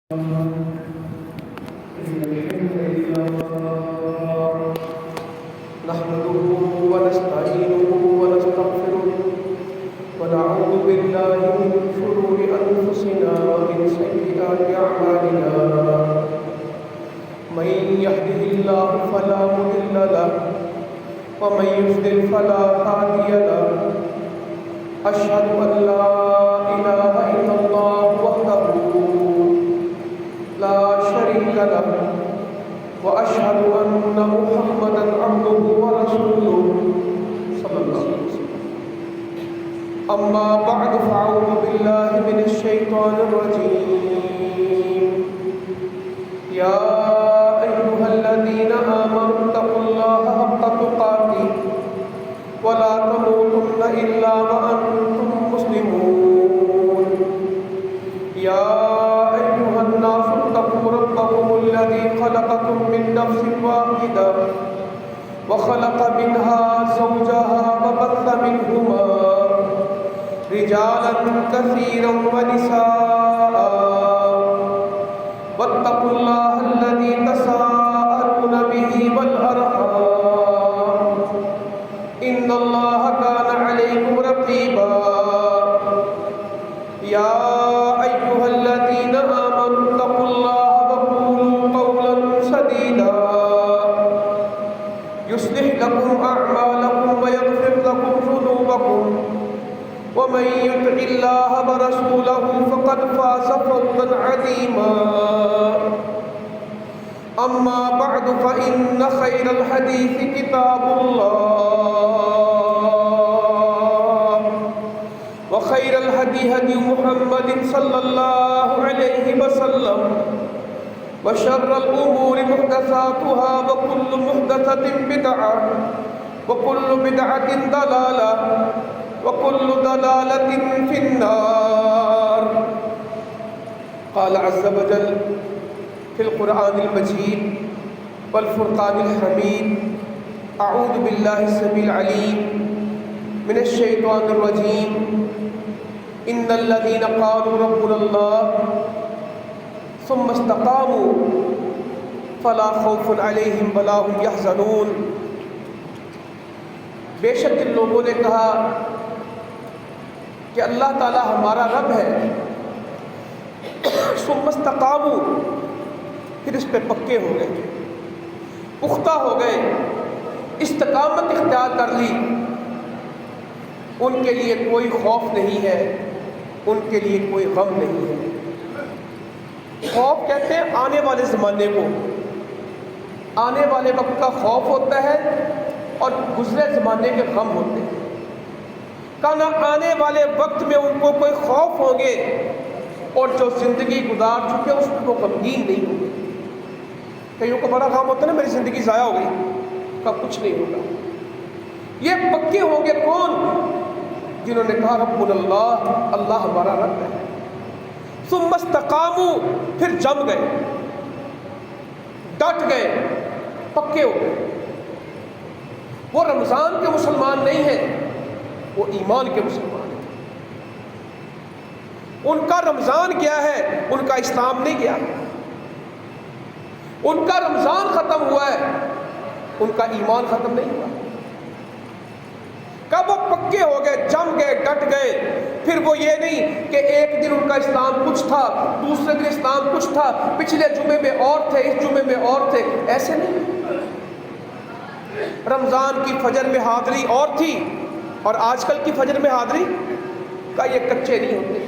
نحمده ونستعينه ونستغفره ونعوذ بالله من شرور أنفسنا ومن سيئات أعمالنا من يهده الله فلا مضل له ومن يضلل فلا هادي له أشهد أن لا إله إلا الله وحده لا شريك له وأشهد أن محمدا عبده ورسوله صلى الله عليه وسلم. أما بعد فأعوذ بالله من الشيطان الرجيم. يا أيها الذين آمنوا اتقوا الله حق تقاته ولا تموتن إلا وأنتم مسلمون. يا أيها الناس اتقوا ربكم الذي خلقكم من نفس واحدة وخلق منها زوجها وبث منهما رجالا كثيرا ونساء واتقوا الله الذي تساءلون به والأرحام إن الله كان عليكم رقيبا. يا أيها الذين آمنوا اتقوا الله وقولوا قولا سديدا يصلح لكم أعمالكم ويغفر لكم ذنوبكم ومن يطع الله ورسوله فقد فاز فوزا عظيما. أما بعد فإن خير الحديث كتاب الله وخير الهدي هدي محمد صلى الله عليه وسلم وشر الأمور محدثاتها وكل محدثة بدعة وكل بدعة ضلالة وكل ضلالة في النار. قال عز وجل في القرآن المجيد والفرقان الحميد: أعوذ بالله السميع العليم من الشيطان الرجيم. إن الذين قالوا ربنا الله ثم استقاموا فلا خوف عليهم ولا هم يحزنون. بے شک جن لوگوں نے کہا کہ اللہ تعالی ہمارا رب ہے، ثم استقاموا، پھر اس پہ پکے ہو گئے، پختہ ہو گئے، استقامت اختیار کر لی، ان کے لیے کوئی خوف نہیں ہے، ان کے لیے کوئی غم نہیں ہے. خوف کہتے ہیں آنے والے زمانے کو، آنے والے وقت کا خوف ہوتا ہے اور گزرے زمانے کے غم ہوتے ہیں. کہنا آنے والے وقت میں ان کو کوئی خوف ہوں گے اور جو زندگی گزار چکے اس کو غمگین نہیں ہوں گے. کئیوں کو بڑا غم ہوتا ہے نا، میری زندگی ضائع ہو گئی، کا کچھ نہیں ہوگا. یہ پکے ہوں گے کون؟ جنہوں نے کہا ربنا اللہ، اللہ ہمارا رب ہے. ثم استقاموا، پھر جم گئے، ڈٹ گئے، پکے ہو گئے. وہ رمضان کے مسلمان نہیں ہیں، وہ ایمان کے مسلمان ہیں. ان کا رمضان گیا ہے، ان کا اسلام نہیں گیا. ان کا رمضان ختم ہوا ہے، ان کا ایمان ختم نہیں ہوا. کب وہ پکے ہو گئے، جم گئے، ڈٹ گئے. پھر وہ یہ نہیں کہ ایک دن ان کا اسلام کچھ تھا، دوسرے دن اسلام کچھ تھا، پچھلے جمعے میں اور تھے، اس جمعے میں اور تھے، ایسے نہیں. رمضان کی فجر میں حاضری اور تھی اور آج کل کی فجر میں حاضری کا یہ کچے نہیں ہوتے.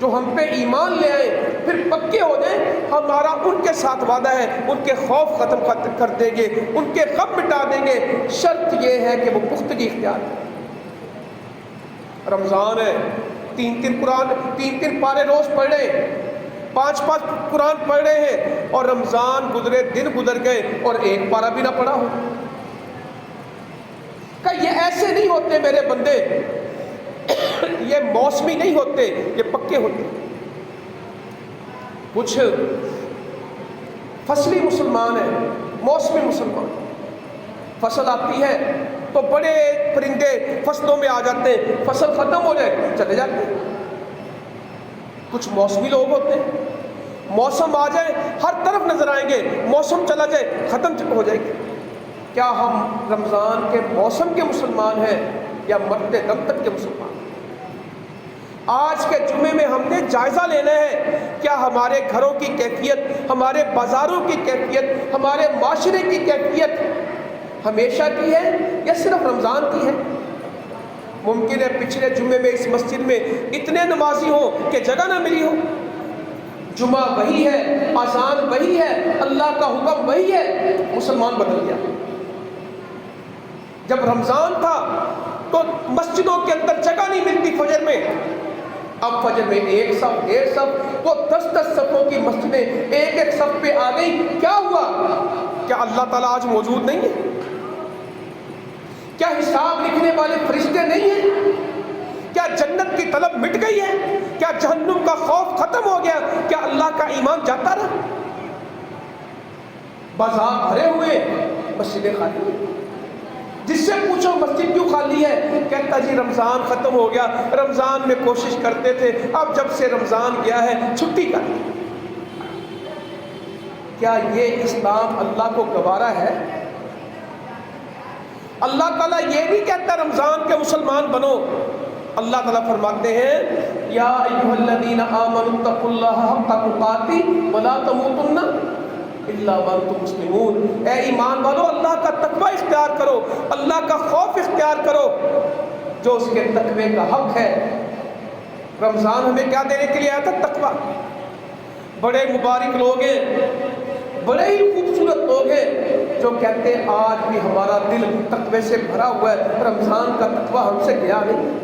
جو ہم پہ ایمان لے آئے پھر پکے ہو جائیں، ہمارا ان کے ساتھ وعدہ ہے، ان کے خوف ختم کر دیں گے، ان کے غم مٹا دیں گے. شرط یہ ہے کہ وہ پختگی اختیار کریں. رمضان ہے، تین پارے روز پڑھ رہے ہیں، 5 قرآن پڑھ رہے ہیں، اور رمضان گزرے، دن گزر گئے اور ایک پارہ بھی نہ پڑھا ہو. کہ یہ ایسے نہیں ہوتے میرے بندے، یہ موسمی نہیں ہوتے، یہ پکے ہوتے. کچھ فصلی مسلمان ہیں، موسمی مسلمان. فصل آتی ہے تو بڑے پرندے فصلوں میں آ جاتے ہیں، فصل ختم ہو جائے چلے جاتے ہیں. کچھ موسمی لوگ ہوتے ہیں، موسم آ جائے ہر طرف نظر آئیں گے، موسم چلا جائے ختم ہو جائے گی۔ کیا ہم رمضان کے موسم کے مسلمان ہیں یا مرتے دم تک کے مسلمان ہیں؟ آج کے جمعے میں ہم نے جائزہ لینا ہے، کیا ہمارے گھروں کی کیفیت، ہمارے بازاروں کی کیفیت، ہمارے معاشرے کی کیفیت ہمیشہ کی ہے یا صرف رمضان کی ہے؟ ممکن ہے پچھلے جمعے میں اس مسجد میں اتنے نمازی ہوں کہ جگہ نہ ملی ہو، جمعہ وہی ہے، اذان وہی ہے، اللہ کا حکم وہی ہے، مسلمان بدل گیا۔ جب رمضان تھا تو مسجدوں کے اندر جگہ نہیں ملتی فجر میں، اب فجر میں ایک صف، ڈیڑھ صف، وہ 10 صفوں کی مسجدیں ایک صف پہ آ گئی۔ کیا ہوا؟ کیا اللہ تعالیٰ آج موجود نہیں ہے؟ کیا حساب لکھنے والے فرشتے نہیں ہیں؟ کیا جنت کی طلب مٹ گئی ہے؟ کیا جہنم کا خوف ختم ہو گیا؟ کیا اللہ کا ایمان جاتا رہا؟ بازار بھرے ہوئے، مسجدیں خالی ہیں۔ جس سے پوچھو مسجد کیوں خالی ہے، کہتا جی رمضان ختم ہو گیا، رمضان میں کوشش کرتے تھے، اب جب سے رمضان گیا ہے چھٹی کر دی۔ کیا یہ اسلام اللہ کو گوارا ہے؟ اللہ تعالیٰ یہ بھی کہتا ہے رمضان کے مسلمان بنو۔ اللہ تعالیٰ فرماتے ہیں یا ایھا الذین آمنوا اتقوا اللہ حق تقاتہ ولا تموتن الا وانتم مسلمون۔ اے ایمان والو، اللہ کا تقوی اختیار کرو، اللہ کا خوف اختیار کرو جو اس کے تقوی کا حق ہے۔ رمضان ہمیں کیا دینے کے لیے آیا تھا؟ تقوی۔ بڑے مبارک لوگ ہیں، بڑے ہی خوبصورت لوگ ہیں جو کہتے ہیں آج بھی ہمارا دل تقوی سے بھرا ہوا ہے، رمضان کا تقوی ہم سے گیا نہیں۔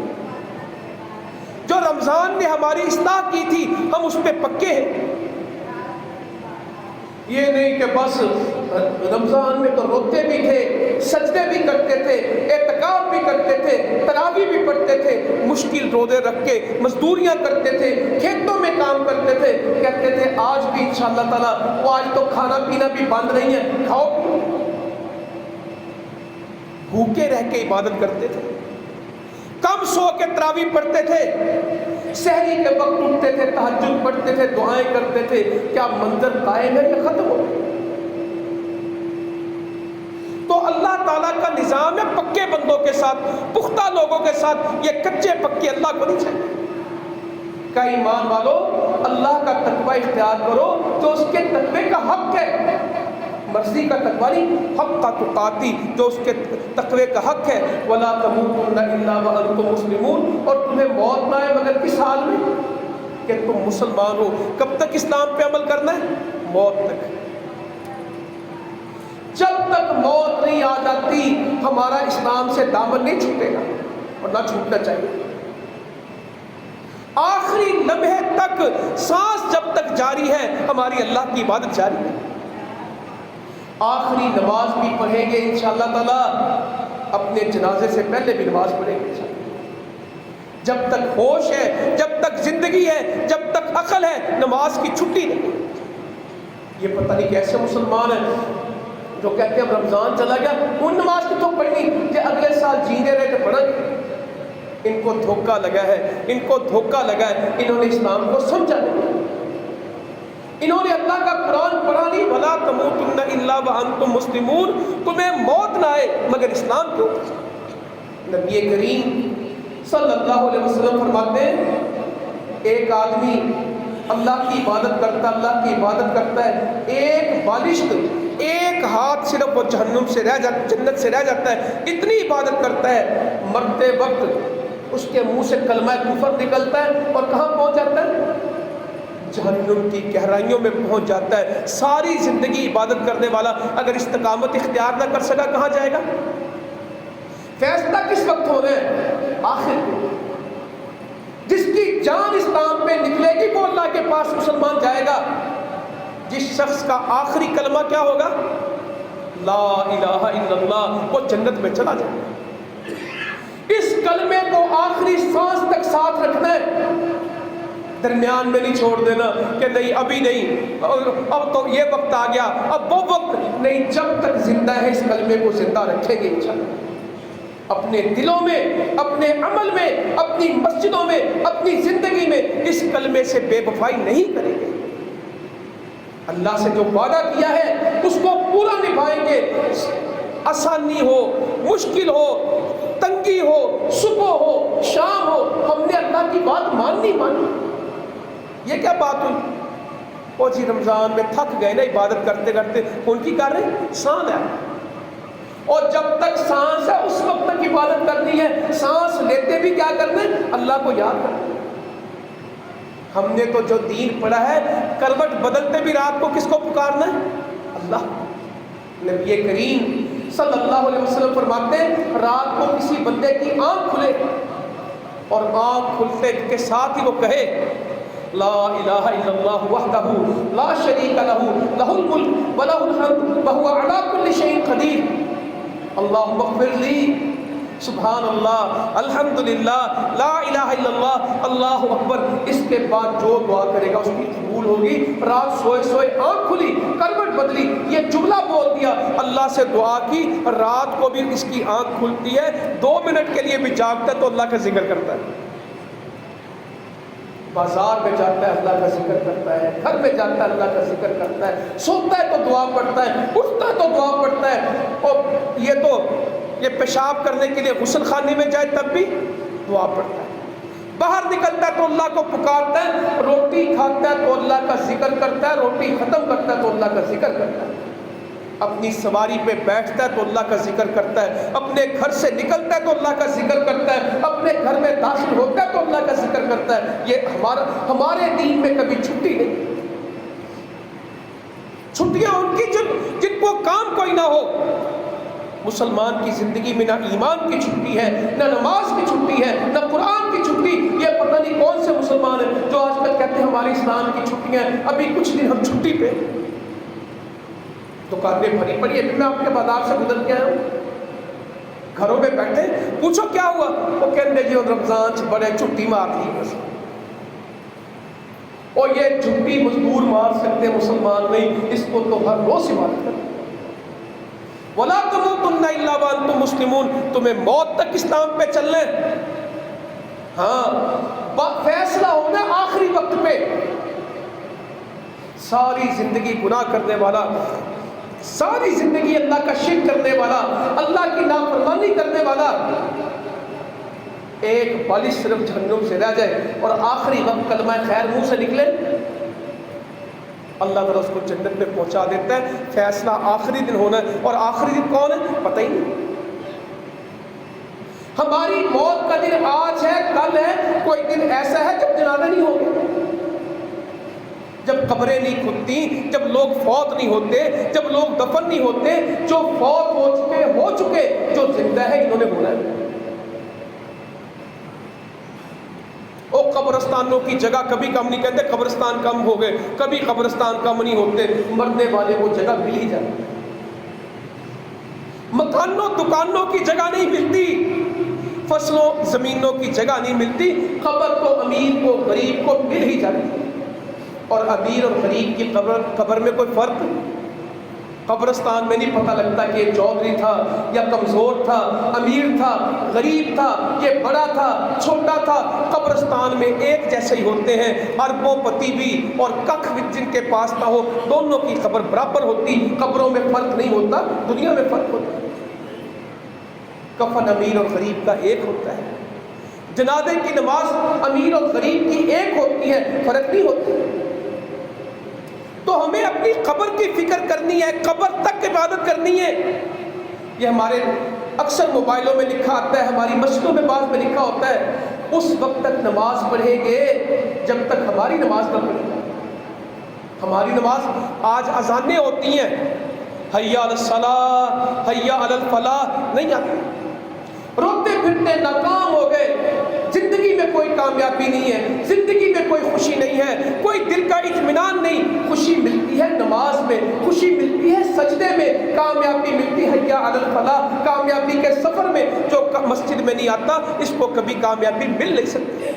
جو رمضان نے ہماری اصلاح کی تھی ہم اس پہ پکے ہیں۔ یہ نہیں کہ بس رمضان میں تو روتے بھی تھے، سجدے بھی کرتے تھے، اعتکاف بھی کرتے تھے، تراویح بھی پڑھتے تھے، مشکل روزے رکھ کے مزدوریاں کرتے تھے، کھیتوں میں کام کرتے تھے، کہتے تھے آج بھی انشاءاللہ تعالیٰ وہ آج تو کھانا پینا بھی بند نہیں ہے، کھاؤ پیو۔ بھوکے رہ کے عبادت کرتے تھے، کم سو کے تراویح پڑھتے تھے، سحری کے وقت اٹھتے تھے، تہجد پڑھتے تھے، دعائیں کرتے تھے۔ کیا منظر قائم ہے یا ختم ہو گیا؟ تو اللہ تعالیٰ کا نظام ہے پکے بندوں کے ساتھ، پختہ لوگوں کے ساتھ، یہ کچے پکے اللہ کو نہیں چاہیے۔ کہ ایمان والو اللہ کا تقوی اختیار کرو جو اس کے تقوی کا حق ہے، مرضی کا تقوی نہیں، حق تقاتی جو اس کے تقوی کا حق ہے۔ ولا تموتن الا وانتم مسلمون، اور تمہیں موت نہ آئے مگر کس حال میں کہ تم مسلمان ہو۔ کب تک اسلام پہ عمل کرنا ہے؟ موت تک۔ جب تک موت نہیں آ جاتی ہمارا اسلام سے دامن نہیں چھوٹے گا، اور نہ چھوٹنا چاہیے۔ آخری لمحے تک سانس جب تک جاری ہے ہماری اللہ کی عبادت جاری ہے۔ آخری نماز بھی پڑھیں گے انشاءاللہ تعالیٰ، اپنے جنازے سے پہلے بھی نماز پڑھیں گے انشاءاللہ۔ جب تک ہوش ہے، جب تک زندگی ہے، جب تک عقل ہے، نماز کی چھٹی نہیں۔ یہ پتہ نہیں کیسے مسلمان ہیں جو کہتے ہیں اب رمضان چلا گیا ان نماز کی تو پڑھنی کہ اگلے سال جینے رہے تو پڑھیں گے۔ ان کو دھوکہ لگا ہے، ان کو دھوکہ لگا ہے، انہوں نے اسلام کو سمجھا نہیں، انہوں نے اللہ کا قرآن پڑھا نہیں۔ ولا تموتن الا وانتم مسلمون، تمہیں موت نہ آئے مگر اسلام کے اوپر۔ نبی کریم صلی اللہ علیہ وسلم فرماتے ہیں ایک آدمی اللہ کی عبادت کرتا ہے، ایک بالشت، ایک ہاتھ صرف وہ جہنم سے رہ جاتا، جنت سے رہ جاتا ہے، اتنی عبادت کرتا ہے، مرتے وقت اس کے منہ سے کلمہ کفر نکلتا ہے اور کہاں پہنچ جاتا ہے؟ جہنم کی گہرائیوں میں پہنچ جاتا ہے۔ ساری زندگی عبادت کرنے والا اگر استقامت اختیار نہ کر سکا کہاں جائے گا؟ فیصلہ کس وقت ہونا ہے؟ آخر میں۔ جس کی جان اسلام پہ نکلے گی وہ اللہ کے پاس مسلمان جائے گا۔ جس شخص کا آخری کلمہ کیا ہوگا؟ لا الہ الا اللہ، وہ جنت میں چلا جائے گا۔ اس کلمے کو آخری سانس تک ساتھ رکھنا ہے، درمیان میں نہیں چھوڑ دینا کہ نہیں ابھی نہیں، اب تو یہ وقت آ گیا، اب وہ وقت نہیں۔ جب تک زندہ ہے اس کلمے کو زندہ رکھیں گے انشاءاللہ۔ اپنے دلوں میں، اپنے عمل میں، اپنی مسجدوں میں، اپنی زندگی میں اس کلمے سے بے وفائی نہیں کریں گے۔ اللہ سے جو وعدہ کیا ہے اس کو پورا نبھائیں گے، آسانی ہو، مشکل ہو، تنگی ہو، صبح ہو، شام ہو، ہم نے اللہ کی بات مانی۔ یہ کیا بات ہوئی؟ وہ جی رمضان میں تھک گئے نا عبادت کرتے کرتے، ان کی کر رہے ہیں سانس ہے، اور جب تک سانس ہے اس وقت تک عبادت کرنی ہے، سانس لیتے بھی کیا کرنا ہے؟ اللہ کو یاد کرنا۔ ہم نے تو جو دین پڑھا ہے، کروٹ بدلتے بھی رات کو کس کو پکارنا ہے؟ اللہ۔ نبی کریم صلی اللہ علیہ وسلم فرماتے ہیں رات کو کسی بندے کی آنکھ کھلے اور آنکھ کھلتے کے ساتھ ہی وہ کہے لا الہ الا اللہ وحدہ لا شریک لہ لہ الملک ولہ الحمد وہو علی کل شیء قدیر، اللہم اغفر لی، سبحان اللہ، الحمدللہ، لا الہ الا اللہ، اللہ اکبر۔ اس کے بعد جو دعا کرے گا اس کی قبول ہوگی۔ رات سوئے سوئے آنکھ کھلی، کروٹ بدلی، یہ جملہ بول دیا، اللہ سے دعا کی، رات کو بھی اس کی آنکھ کھلتی ہے، 2 منٹ کے لیے بھی جاگتا ہے تو اللہ کا ذکر کرتا ہے، بازار میں جاتا ہے اللہ کا ذکر کرتا ہے، گھر میں جاتا ہے اللہ کا ذکر کرتا ہے، سوتا ہے تو دعا پڑھتا ہے، اٹھتا ہے تو دعا پڑھتا ہے، اور یہ پیشاب کرنے کے لیے غسل خانے میں جائے تب بھی دعا پڑھتا ہے، باہر نکلتا ہے تو اللہ کو پکارتا ہے، روٹی کھاتا ہے تو اللہ کا ذکر کرتا ہے، روٹی ختم کرتا ہے تو اللہ کا ذکر کرتا ہے، اپنی سواری پہ بیٹھتا ہے تو اللہ کا ذکر کرتا ہے، اپنے گھر سے نکلتا ہے تو اللہ کا ذکر کرتا ہے، اپنے گھر میں داخل ہوتا ہے تو اللہ کا ذکر کرتا ہے۔ یہ ہمارے دین میں کبھی چھٹی نہیں، چھٹیاں ان کی جن کو کام کوئی نہ ہو۔ مسلمان کی زندگی میں نہ ایمان کی چھٹی ہے، نہ نماز کی چھٹی ہے، نہ قرآن کی چھٹی۔ یہ پتہ نہیں کون سے مسلمان ہیں جو آج کل کہتے ہیں ہماری اسلام کی چھٹیاں ہیں، ابھی کچھ دن ہم چھٹی پہ، دکانیں بھری پڑی ہیں، میں آپ کے بازار سے گزر کے آیا ہوں، گھروں میں بیٹھے، پوچھو کیا ہوا، وہ کہتے ہیں جی رمضان سے بڑے چھٹی مار دی بس، اور یہ چھٹی مزدور مار سکتے مسلمان نہیں، اس کو تو ہر روز عبادت کرتے۔ وَلَا تَمُوتُنَّ إِلَّا وَأَنْتُمْ مُسْلِمُونَ، تمہیں موت تک اسلام پہ چلنا ہے۔ ہاں فیصلہ ہونا آخری وقت پہ۔ ساری زندگی گناہ کرنے والا، ساری زندگی اللہ کا شرک کرنے والا، اللہ کی نافرمانی کرنے والا، ایک بالش صرف جہنم سے رہ جائے اور آخری وقت کلمہ خیر منہ سے نکلے، اللہ تعالیٰ اس کو جنت میں پہنچا دیتا ہے۔ فیصلہ آخری دن ہونا ہے، اور آخری دن کون ہے پتہ ہی نہیں۔ ہماری موت کا دن آج ہے، کل ہے، کوئی دن ایسا ہے جب جنازہ نہیں ہوگا، جب قبریں نہیں کھلتی، جب لوگ فوت نہیں ہوتے، جب لوگ دفن نہیں ہوتے، جو فوت ہو چکے، جو زندہ ہے انہوں نے ہونا ہے۔ او قبرستانوں کی جگہ کبھی کم نہیں، کہتے قبرستان کم ہو گئے، کبھی قبرستان کم نہیں ہوتے، مرنے والے کو جگہ مل ہی جاتی۔ مکانوں دکانوں کی جگہ نہیں ملتی، فصلوں زمینوں کی جگہ نہیں ملتی، قبر تو امیر کو غریب کو مل ہی جاتی۔ اور امیر اور غریب کی قبر میں کوئی فرق نہیں۔ قبرستان میں نہیں پتہ لگتا کہ یہ چودھری تھا یا کمزور تھا، امیر تھا، غریب تھا، یہ بڑا تھا، چھوٹا تھا۔ قبرستان میں ایک جیسے ہی ہوتے ہیں، اربوں پتی بھی اور ککھ بھی جن کے پاس نہ ہو، دونوں کی قبر برابر ہوتی۔ قبروں میں فرق نہیں ہوتا، دنیا میں فرق ہوتا ہے۔ کفن امیر اور غریب کا ایک ہوتا ہے، جنازے کی نماز امیر اور غریب کی ایک ہوتی ہے، فرق نہیں ہوتا۔ تو ہمیں اپنی قبر کی فکر کرنی ہے، قبر تک عبادت کرنی ہے۔ یہ ہمارے اکثر موبائلوں میں لکھا آتا ہے، ہماری مسجدوں میں بعض میں لکھا ہوتا ہے اس وقت تک نماز پڑھیں گے جب تک ہماری نماز نہ پڑھے۔ ہماری نماز آج اذانیں ہوتی ہیں، حی علی الصلاۃ، حی علی الفلاح، نہیں آتی، روتے پھرتے ناکام ہو گئے، زندگی میں کوئی کامیابی نہیں ہے، زندگی میں کوئی خوشی نہیں ہے، کوئی دل کا اطمینان نہیں۔ خوشی ملتی ہے نماز میں، خوشی ملتی ہے سجدے میں، کامیابی ملتی ہے حی علی الفلاح، کامیابی کے سفر میں۔ جو مسجد میں نہیں آتا اس کو کبھی کامیابی مل نہیں سکتی ہے۔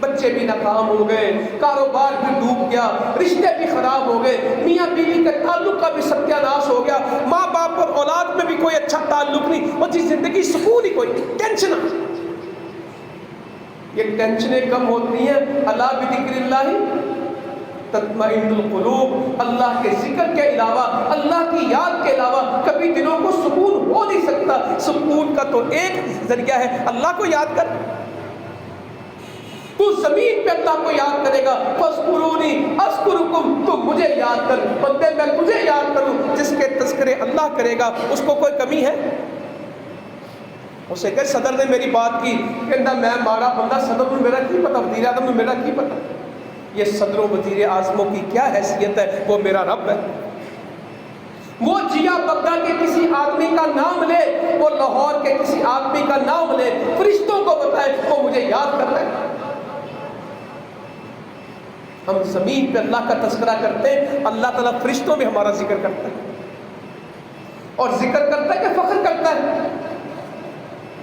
بچے بھی ناکام ہو گئے، کاروبار بھی ڈوب گیا، رشتے بھی خراب ہو گئے، میاں بیوی کے تعلق کا بھی ستیہ ناش ہو گیا، ماں باپ اور اولاد میں بھی کوئی اچھا تعلق نہیں، وہ زندگی سکون ہی کوئی، ٹینشن۔ یہ ٹینشنیں کم ہوتی ہیں اللہ بذکر اللہ تطمئن القلوب، اللہ کے ذکر کے علاوہ، اللہ کی یاد کے علاوہ کبھی دلوں کو سکون ہو نہیں سکتا۔ سکون کا تو ایک ذریعہ ہے اللہ کو یاد کر۔ تو زمین پہ اللہ کو یاد کرے گا، فاذکرونی اذکرکم، تو مجھے یاد کر بندے، میں تجھے یاد کروں۔ جس کے تذکرے اللہ کرے گا اس کو کوئی کمی ہے؟ اسے کہ صدر نے میری بات کی، کہنا میں ماڑا بندہ، صدر نے میرا کی پتہ، وزیر اعظم نے میرا کی پتہ۔ یہ صدر و وزیر اعظموں کی کیا حیثیت ہے؟ وہ میرا رب ہے۔ وہ جیا بگا کے کسی آدمی کا نام لے، وہ لاہور کے کسی آدمی کا نام لے، فرشتوں کو بتائے وہ مجھے یاد کر رہے ہیں۔ ہم زمین پہ اللہ کا تذکرہ کرتے ہیں، اللہ تعالیٰ فرشتوں میں ہمارا ذکر کرتا ہے، اور ذکر کرتا ہے کہ فخر کرتا ہے۔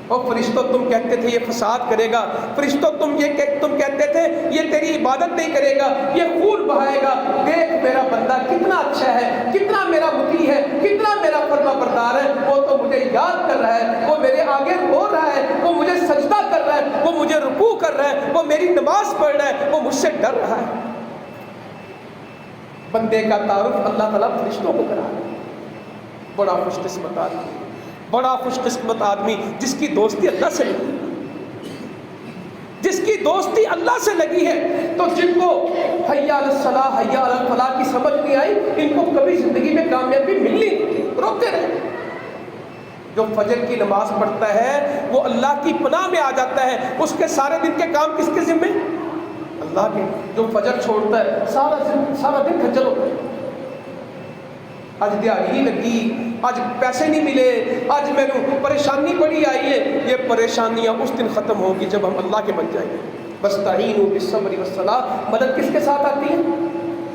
اور فرشتوں تم کہتے تھے یہ فساد کرے گا، فرشتوں تم کہتے تھے یہ تیری عبادت نہیں کرے گا، یہ خون بہائے گا، دیکھ میرا بندہ کتنا اچھا ہے، کتنا میرا مطیع ہے، کتنا میرا فرما بردار ہے، وہ تو مجھے یاد کر رہا ہے، وہ میرے آگے رو رہا ہے، وہ مجھے سجدہ کر رہا ہے، وہ مجھے رکوع کر رہا ہے، وہ میری نماز پڑھ رہا ہے، وہ مجھ سے ڈر رہا ہے۔ بندے کا تعارف اللہ تعالیٰ فرشتوں کو کرا ہے۔ بڑا خوش قسمت آدمی، بڑا خوش قسمت آدمی جس کی دوستی اللہ سے لگی، جس کی دوستی اللہ سے لگی ہے۔ تو جن کو حی علی الصلاح، حی علی الفلاح کی سمجھ نہیں آئی، ان کو کبھی زندگی میں کامیابی ملنی نہیں، روکتے رہے۔ جو فجر کی نماز پڑھتا ہے وہ اللہ کی پناہ میں آ جاتا ہے، اس کے سارے دن کے کام کس کے ذمہ؟ اللہ کے۔ جو فجر چھوڑتا ہے سارا دن کھجل ہوتا ہے، آج دیہڑی نہیں لگی، آج پیسے نہیں ملے، آج میرے پریشانی بڑی آئی ہے۔ یہ پریشانیاں اس دن ختم ہوگی جب ہم اللہ کے بن جائیں گے۔ وَاسْتَعِینُوا بِالصَّبْرِ وَالصَّلَاةِ، مدد کس کے ساتھ آتی ہے؟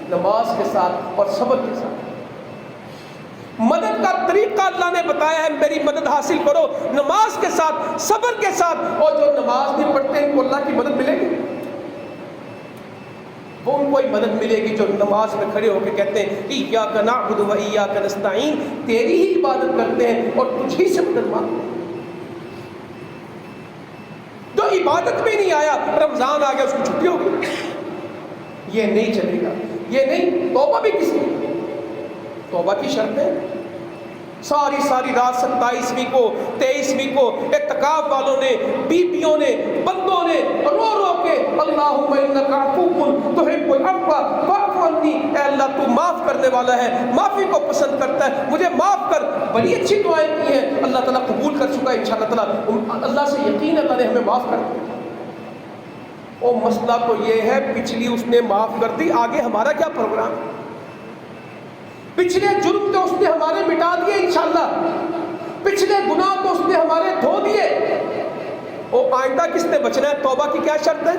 نماز کے ساتھ اور صبر کے ساتھ۔ مدد کا طریقہ اللہ نے بتایا ہے، میری مدد حاصل کرو نماز کے ساتھ، صبر کے ساتھ۔ اور جو نماز نہیں پڑھتے ان کو اللہ کی مدد ملے گی؟ وہ ان کو ہی مدد ملے گی جو نماز میں کھڑے ہو کے کہتے ہیں ایاک نعبد و ایاک نستعین، تیری ہی عبادت کرتے ہیں اور تجھ ہی سے مدد مانگتے ہیں۔ جو عبادت میں نہیں آیا، رمضان آ گیا اس کی چھٹی ہو گئی، یہ نہیں چلے گا، یہ نہیں۔ توبہ بھی کس کی؟ توبہ کی شرط ہے۔ ساری رات 27ویں کو 23ویں کو اعتکاف والوں نے، بیویوں نے، بندوں نے رو رو کے اللہم انک عفو تحب العفو فاعف عنی، اے اللہ تو معاف کرنے والا ہے، معافی کو پسند کرتا ہے، مجھے معاف کر۔ بڑی اچھی دعائیں کی ہیں، اللہ تعالیٰ قبول کر چکا ہے انشاءاللہ تعالیٰ، اللہ سے یقین اللہ نے ہمیں معاف کر دیا۔ اور مسئلہ تو یہ ہے پچھلی اس نے معاف کر دی، آگے ہمارا کیا پروگرام؟ پچھلے جرم تو اس نے ہمارے مٹا دیے انشاءاللہ، پچھلے گناہ تو اس نے ہمارے دھو دیے، اور آئندہ کس نے بچنا ہے؟ توبہ کی کیا شرط ہے؟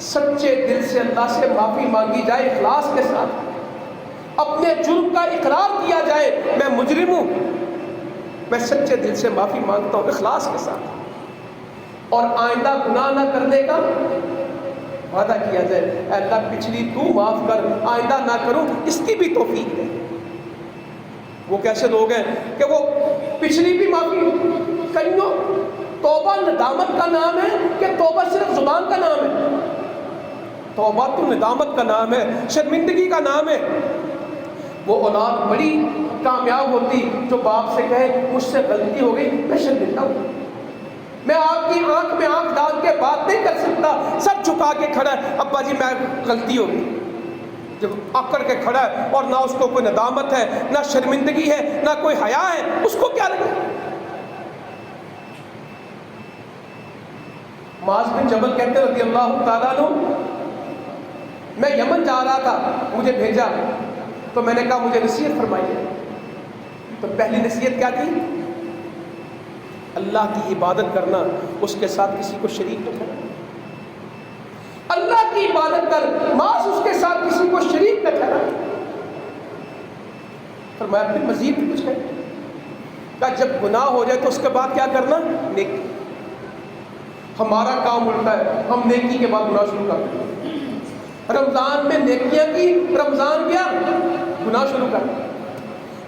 سچے دل سے اللہ سے معافی مانگی جائے، اخلاص کے ساتھ اپنے جرم کا اقرار کیا جائے، میں مجرم ہوں، میں سچے دل سے معافی مانگتا ہوں اخلاص کے ساتھ، اور آئندہ گناہ نہ کرنے کا وعدہ کیا جائے، اے اللہ پچھلی تو معاف کر، آئندہ نہ کروں، اس کی بھی توفیق دے۔ وہ کیسے لوگ ہیں کہ وہ پچھلی بھی معافی، کئیوں توبہ ندامت کا نام ہے کہ توبہ صرف زبان کا نام ہے؟ توبہ تو ندامت کا نام ہے، شرمندگی کا نام ہے۔ وہ اولاد بڑی کامیاب ہوتی جو باپ سے کہے مجھ سے غلطی ہو گئی، میں شرمندہ ہوں، میں آپ کی آنکھ میں آنکھ ڈال کے بات نہیں کر سکتا، سر جھکا کے کھڑا ہے، ابا جی میں غلطی ہو گئی، جب اکڑ کے کھڑا ہے، اور نہ اس کو کوئی ندامت ہے، نہ شرمندگی ہے، نہ کوئی حیا ہے، اس کو کیا لگے؟ معاذ بن جبل کہتے رضی اللہ تعالیٰ عنہ، میں یمن جا رہا تھا، مجھے بھیجا، تو میں نے کہا مجھے نصیحت فرمائیے۔ تو پہلی نصیحت کیا تھی؟ اللہ کی عبادت کرنا، اس کے ساتھ کسی کو شریک نہ کرنا، اللہ کی عبادت کر، معاذ اس کے ساتھ کسی کو شریک نہ کرنا۔ فرمایا پھر مزید بھی کچھ کہے، کہا جب گناہ ہو جائے تو اس کے بعد کیا کرنا؟ نیکی۔ ہمارا کام الٹا ہے، ہم نیکی کے بعد گناہ شروع کرتے ہیں۔ رمضان میں نیکیاں کی، رمضان کیا گناہ شروع کرتے۔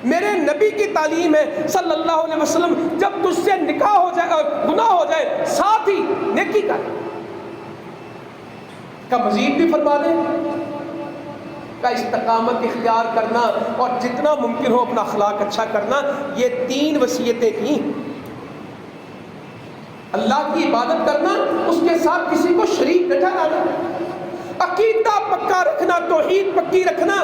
میرے نبی کی تعلیم ہے صلی اللہ علیہ وسلم، جب تجھ سے نکاح ہو جائے اور گناہ ہو جائے ساتھ ہی نیکی کر، کا مزید بھی فرما دیں، کا استقامت اختیار کرنا اور جتنا ممکن ہو اپنا اخلاق اچھا کرنا، یہ 3 وصیتیں کی۔ اللہ کی عبادت کرنا، اس کے ساتھ کسی کو شریک نہ ٹھہرانا، عقیدہ پکا رکھنا، توحید پکی رکھنا،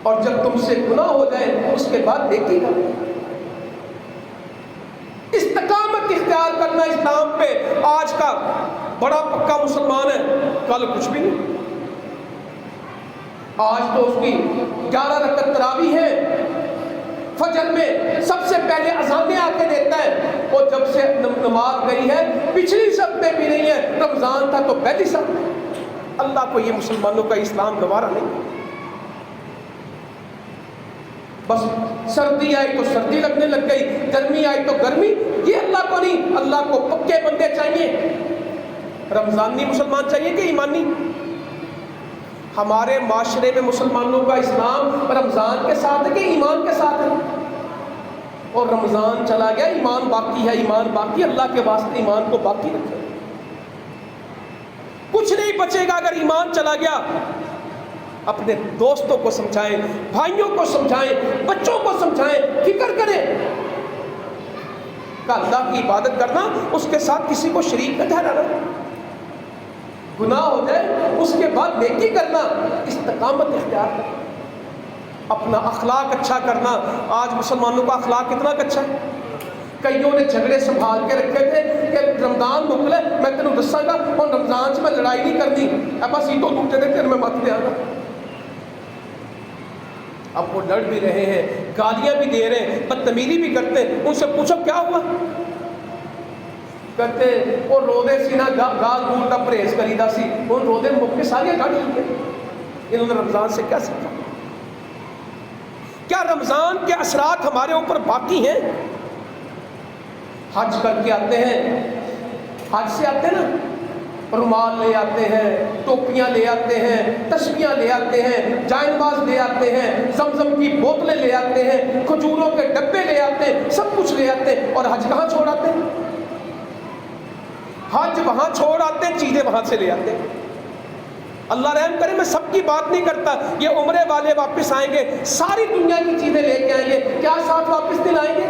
اور جب تم سے گناہ ہو جائے اس کے بعد نیکی کرنا، استقامت اختیار کرنا اسلام پہ۔ آج کا بڑا پکا مسلمان ہے، کل کچھ بھی نہیں، آج تو اس کی 11 رکعت تراویح ہے، فجر میں سب سے پہلے اذانیں آ کے دیتا ہے، اور جب سے نماز گئی ہے پچھلی صف میں بھی نہیں ہے، رمضان تھا تو پہلی صف میں۔ اللہ کو یہ مسلمانوں کا اسلام گوارا نہیں۔ بس سردی آئی تو سردی لگنے لگ گئی، گرمی آئی تو گرمی، یہ اللہ کو نہیں۔ اللہ کو پکے بندے چاہیے، رمضانی مسلمان چاہیے کہ ایمانی۔ ہمارے معاشرے میں مسلمانوں کا اسلام رمضان کے ساتھ ہے کہ ایمان کے ساتھ ہے؟ اور رمضان چلا گیا، ایمان باقی ہے، ایمان باقی، اللہ کے واسطے ایمان کو باقی رکھیں۔ کچھ نہیں بچے گا اگر ایمان چلا گیا۔ اپنے دوستوں کو سمجھائیں، بھائیوں کو سمجھائیں، بچوں کو سمجھائیں، فکر کریں کہ اللہ کی عبادت کرنا، اس کے ساتھ کسی کو شریک نہ ٹھہرانا، گناہ ہو جائے اس کے بعد نیکی کرنا، استقامت اختیار کرنا، اپنا اخلاق اچھا کرنا۔ آج مسلمانوں کا اخلاق کتنا اچھا ہے، کئیوں نے جھگڑے سنبھال کے رکھے تھے کہ رمضان مکلے میں تینوں دساں گا اور رمضان سے میں لڑائی نہیں کرنی، بس یہ تو ٹوٹے تھے پھر میں مت دیا گا۔ اب وہ لڑ بھی رہے ہیں، گالیاں بھی دے رہے ہیں، بدتمیزی بھی کرتے ہیں۔ ان سے پوچھو کیا ہوا، کہتے وہ روزے سی نہ گال گول کا پرہیز کریدا سی، ان روزے موقع سارے کٹ لیے۔ انہوں نے رمضان سے کیا سیکھا؟ کیا رمضان کے اثرات ہمارے اوپر باقی ہیں؟ حج کر کے آتے ہیں، حج سے آتے ہیں نا، رومال لے آتے ہیں، ٹوپیاں لے آتے ہیں، تسبیحاں لے آتے ہیں، جائے نماز لے آتے ہیں، زمزم کی بوتلیں لے آتے ہیں، کھجوروں کے ڈبے لے آتے ہیں، سب کچھ لے آتے ہیں، اور حج کہاں چھوڑ آتے ہیں؟ حج وہاں چھوڑ آتے ہیں، چیزیں وہاں سے لے آتے ہیں۔ اللہ رحم کرے، میں سب کی بات نہیں کرتا، یہ عمرے والے واپس آئیں گے، ساری دنیا کی چیزیں لے کے آئیں گے، کیا ساتھ واپس نہیں لائیں گے؟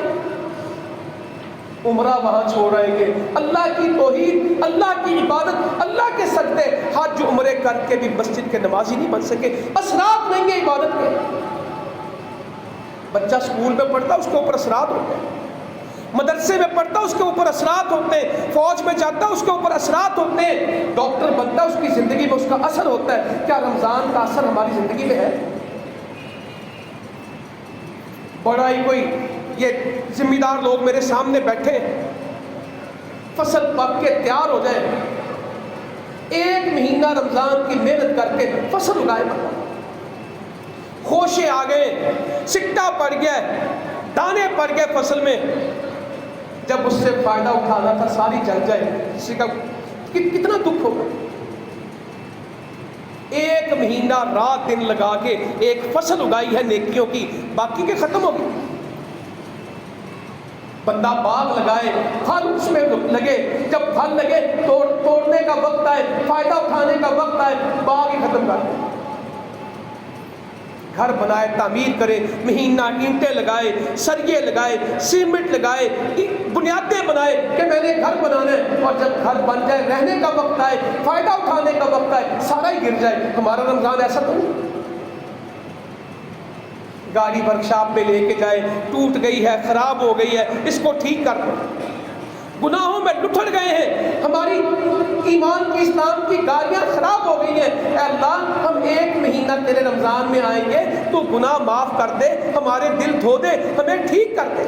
عمرہ وہاں چھوڑ آئیں گے، اللہ کی توحید، اللہ کی عبادت، اللہ کے سجدے، حج عمرے کر کے بھی مسجد کے نمازی نہیں بن سکے، اثرات نہیں ہیں عبادت کے۔ بچہ اسکول میں پڑھتا اس کے اوپر اثرات ہوتے ہیں، مدرسے میں پڑھتا اس کے اوپر اثرات ہوتے ہیں، فوج میں جاتا اس کے اوپر اثرات ہوتے ہیں، ڈاکٹر بنتا اس کی زندگی میں اس کا اثر ہوتا ہے۔ کیا رمضان کا اثر ہماری زندگی میں ہے؟ بڑا ہی کوئی یہ ذمہ دار لوگ میرے سامنے بیٹھے، فصل پک کے تیار ہو جائے، 1 مہینہ رمضان کی محنت کر کے فصل اگائے، خوشے آ گئے، سکٹا پڑ گیا، دانے پڑ گئے فصل میں، جب اس سے فائدہ اٹھانا تھا ساری جل جائے، کسی کا کتنا دکھ ہوگا۔ 1 مہینہ رات دن لگا کے ایک فصل اگائی ہے نیکیوں کی، باقی کے ختم ہو گئی۔ بندہ باغ لگائے، پھل اس میں لگے، جب پھل لگے توڑنے کا وقت آئے، فائدہ اٹھانے کا وقت آئے، باغ ہی ختم کر دے۔ گھر بنائے، تعمیر کرے، مہینہ اینٹیں لگائے، سریے لگائے، سیمنٹ لگائے، بنیادیں بنائے کہ میں نے گھر بنانا ہے، اور جب گھر بن جائے، رہنے کا وقت آئے، فائدہ اٹھانے کا وقت آئے، سارا ہی گر جائے۔ ہمارا رمضان ایسا تو نہیں، گاڑی ورکشاپ میں لے کے جائے، ٹوٹ گئی ہے، خراب ہو گئی ہے، اس کو ٹھیک کر دو۔ گناہوں میں لٹھڑ گئے ہیں، ہماری ایمان کی، اسلام کی گاڑیاں خراب ہو گئی ہیں۔ اے اللہ، ہم 1 مہینہ تیرے رمضان میں آئیں گے، تو گناہ معاف کر دے، ہمارے دل دھو دے، ہمیں ٹھیک کر دے۔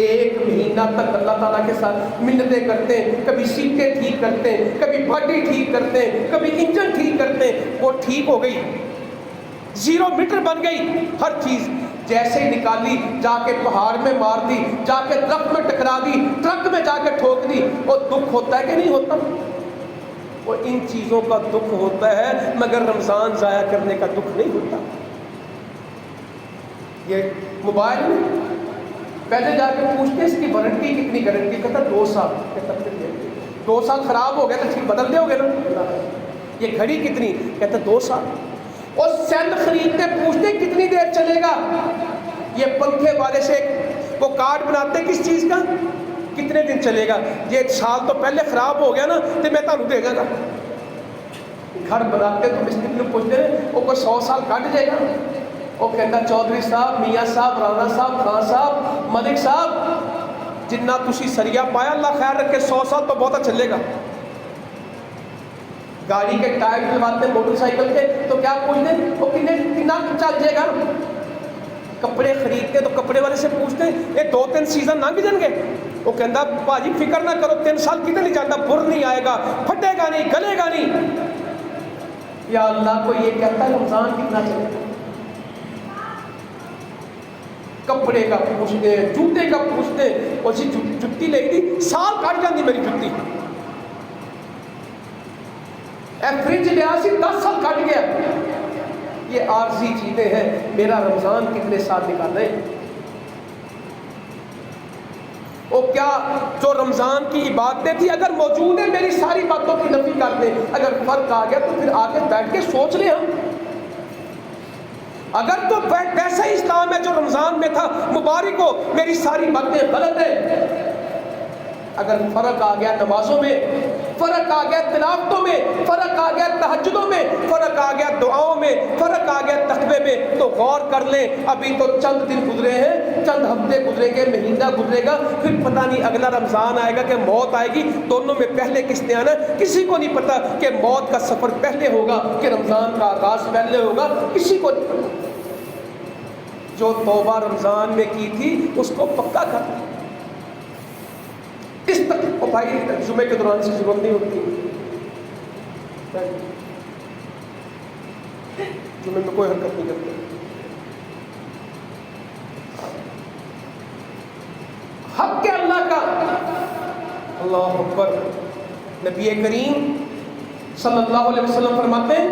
1 مہینہ تک اللہ تعالیٰ کے ساتھ منتیں کرتے ہیں، کبھی سیٹیں ٹھیک کرتے ہیں، کبھی باڈی ٹھیک کرتے ہیں، کبھی انجن ٹھیک کرتے ہیں، وہ ٹھیک ہو گئی، 0 میٹر بن گئی ہر چیز، جیسے ہی نکالی، جا کے پہاڑ میں مار دی، جا کے درخت میں ٹکرا دی، ٹرک میں جا کے ٹھوک دی، وہ دکھ ہوتا ہے کہ نہیں ہوتا؟ وہ ان چیزوں کا دکھ ہوتا ہے، مگر رمضان ضائع کرنے کا دکھ نہیں ہوتا۔ یہ موبائل میں پہلے جا کے پوچھتے اس کی وارنٹی کتنی، گارنٹی کہتا 2 سال، 2 سال خراب ہو گیا تو ٹھیک بدل دے ہو گے نا، یہ گھڑی کتنی؟ کہتا 2 سال. اور سیل خریدتے پوچھتے کتنی دیر چلے گا؟ یہ پنکھے والے سے وہ کارڈ بناتے کس چیز کا؟ کتنے دن چلے گا؟ یہ سال تو پہلے خراب ہو گیا نا تو میں تمہیں دے گا. گھر بناتے تو مستری کو پوچھتے ہیں وہ کوئی 100 سال کٹ جائے گا. وہ کہتا چودھری صاحب، میاں صاحب، رانا صاحب، خان صاحب، ملک صاحب، جنہ تسی سریا پایا اللہ خیر رکھے 100 سال تو بہت چلے گا. گاڑی کے ٹائر ڈلواتے موٹر سائیکل کے تو کیا پوچھتے ہیں وہ کتنا چل جائے گا. کپڑے خریدتے تو کپڑے والے سے پوچھتے ہیں یہ 2-3 سیزن لنگ جائیں گے. وہ کہتا باجی فکر نہ کرو 3 سال کتنے نہیں جاتا، بر نہیں آئے گا، پھٹے گا نہیں، گلے گا نہیں. یا اللہ کو یہ کہتا ہے رمضان کتنا چلے گا. کپڑے کا پوچھتے ہیں، جوتے کا پوچھتے ہیں. اور جتی لے گی سال کٹ جاتی میری جتی. فریج لیا سی 10 سال کٹ گیا. یہ عارضی چیزیں ہیں. میرا رمضان کتنے سال نکال رہے ہیں. وہ کیا جو رمضان کی عبادتیں تھی اگر موجود ہے میری ساری باتوں کی نفی کر دیں. اگر فرق آ گیا تو پھر آگے بیٹھ کے سوچ لیں ہم. اگر تو ویسا ہی اسلام ہے جو رمضان میں تھا مبارک ہو، میری ساری باتیں غلط ہیں. اگر فرق آ گیا نمازوں میں، فرق آ گیا تلاوتوں میں، فرق آ گیا تہجدوں میں، فرق آ گیا دعاؤں میں، فرق آ گیا تقوی میں، تو غور کر لیں. ابھی تو چند دن گزرے ہیں، چند ہفتے گزریں گے، مہینہ گزرے گا، پھر پتہ نہیں اگلا رمضان آئے گا کہ موت آئے گی. دونوں میں پہلے کس نے آنا ہے کسی کو نہیں پتا. کہ موت کا سفر پہلے ہوگا کہ رمضان کا آغاز پہلے ہوگا کسی کو نہیں پتا. جو توبہ رمضان میں کی تھی اس کو پکا کر اس تک. بھائی جمعے کے دوران سے ضرورت نہیں ہوتی، جمعے میں کوئی حرکت نہیں کرتے. حق کے اللہ کا. اللہ اکبر. نبی کریم صلی اللہ علیہ وسلم فرماتے ہیں،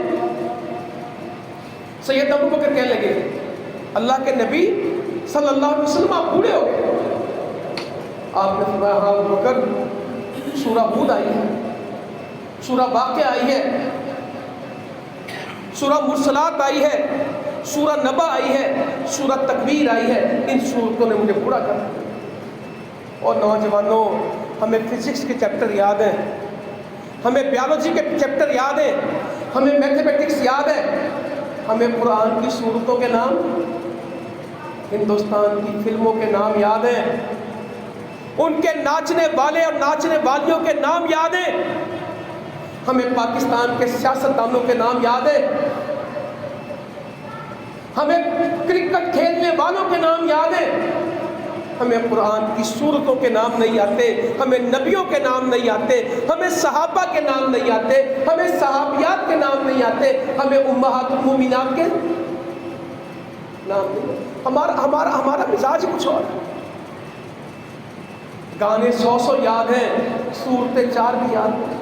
سید ابو بکر کہنے لگے اللہ کے نبی صلی اللہ علیہ وسلم آپ بوڑھے ہو گئے. آپ نے فرمایا ہاں ابو بکر، سورہ ہود آئی ہے، سورہ واقعہ آئی ہے، سورہ مرسلات آئی ہے، سورہ نبا آئی ہے، سورہ تکویر آئی ہے. ان سورتوں نے مجھے بوڑھا کر دیا. اور نوجوانوں ہمیں فزکس کے چیپٹر یاد ہیں، ہمیں بیالوجی کے چیپٹر یاد ہیں، ہمیں میتھمیٹکس یاد ہے، ہمیں قرآن کی سورتوں کے نام، ہندوستان کی فلموں کے نام یاد ہیں، ان کے ناچنے والے اور ناچنے والیوں کے نام یاد ہیں، ہمیں پاکستان کے سیاستدانوں کے نام یاد ہیں، ہمیں کرکٹ کھیلنے والوں کے نام یاد ہیں. ہمیں قرآن کی سورتوں کے نام نہیں آتے، ہمیں نبیوں کے نام نہیں آتے، ہمیں صحابہ کے نام نہیں آتے، ہمیں صحابیات کے نام نہیں آتے، ہمیں امہات المومنات کے نام نہیں. ہمارا مزاج کچھ اور. گانے 100 یاد ہیں، سورتیں 4 بھی یاد ہیں.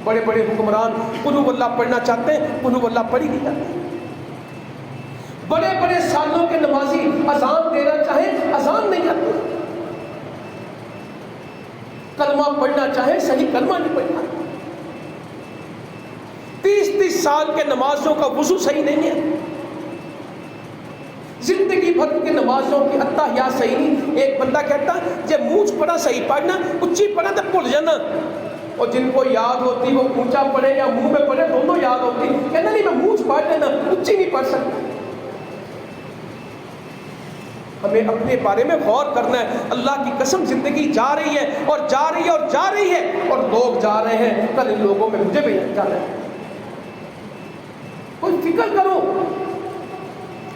بڑے بڑے حکمران قل ہو اللہ پڑھنا چاہتے ہیں، قل ہو اللہ پڑھی نہیں جاتے. بڑے بڑے سالوں کے نمازی اذان دینا چاہیں اذان نہیں آتی. کلمہ پڑھنا چاہیں صحیح کلمہ نہیں پڑھنا. 30 سال کے نمازوں کا وضو صحیح نہیں ہے. زندگی بھر کی نمازوں کی اتحیات صحیح نہیں. ایک بندہ کہتا جب منہ پڑھا صحیح پڑھنا، اچھی پڑھا تو بھول جانا. اور جن کو یاد ہوتی وہ اونچا پڑھے یا منہ میں پڑھے دونوں یاد ہوتی. کہنا نہیں میں منہ پڑھ لینا، اچھی نہیں پڑھ سکتا. ہمیں اپنے بارے میں غور کرنا ہے. اللہ کی قسم زندگی جا رہی ہے اور جا رہی ہے اور جا رہی ہے، اور لوگ جا رہے ہیں. کل ان لوگوں میں مجھے بھی جانا ہے. کوئی فکر کرو.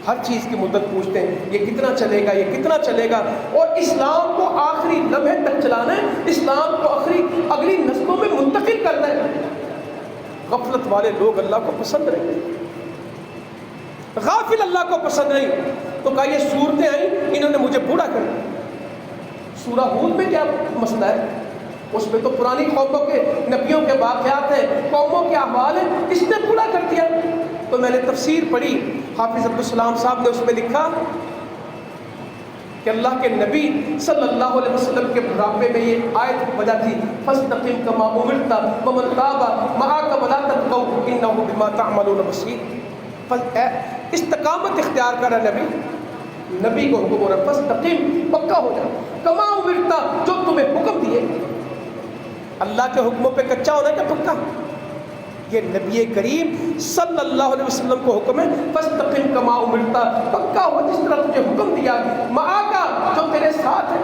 ہر چیز کی مدت پوچھتے ہیں یہ کتنا چلے گا، یہ کتنا چلے گا. اور اسلام کو آخری لمحے تک چلانا ہے، اسلام کو اگلی نسلوں میں منتقل کرنا ہے. غفلت والے لوگ اللہ کو پسند رہتے ہیں، غافل اللہ کو پسند نہیں. تو کہا یہ صورتیں آئیں انہوں نے مجھے بوڑھا کر دیا. سورہ ہود میں کیا مسئلہ ہے؟ اس میں تو پرانی قوموں کے نبیوں کے واقعات ہیں، قوموں کے احوال ہیں. اس نے بوڑھا کر دیا. تو میں نے تفسیر پڑھی، حافظ عبدالسلام صاحب نے اس میں لکھا کہ اللہ کے نبی صلی اللہ علیہ وسلم کے بڑھاپے میں یہ آیت وجہ تھی فاستقم کما امرت ومن تاب معک ولا تطغوا انہ بما تعملون بصیر. استقامت اختیار کرا نبی کو حکم ہو رہا فاستقم پکا ہو جا کما امرت جو تمہیں حکم دیے. اللہ کے حکموں پہ کچا ہونا کیا پکا؟ یہ نبی کریم صلی اللہ علیہ وسلم کو حکم ہے فاستقم کما امرت پکا ہو جس طرح تجھے حکم دیا. معاکا جو تیرے ساتھ ہے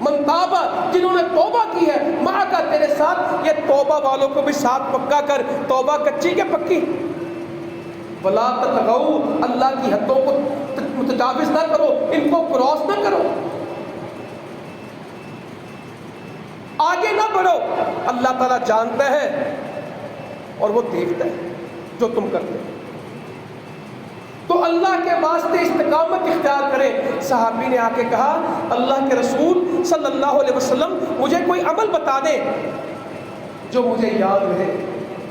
من تابا جنہوں نے توبہ کی ہے معاکا تیرے ساتھ. یہ توبہ والوں کو بھی ساتھ پکا کر. توبہ کچی کہ پکی؟ ولا تطغوا اللہ کی حدوں کو متجاوز نہ کرو ان کو کراس نہ کرو آگے نہ بڑھو. اللہ تعالیٰ جانتا ہے اور وہ دیکھتا ہے جو تم کرتے ہو. تو اللہ کے واسطے استقامت اختیار کرے. صحابی نے آ کے کہا اللہ کے رسول صلی اللہ علیہ وسلم مجھے کوئی عمل بتا دیں جو مجھے یاد رہے.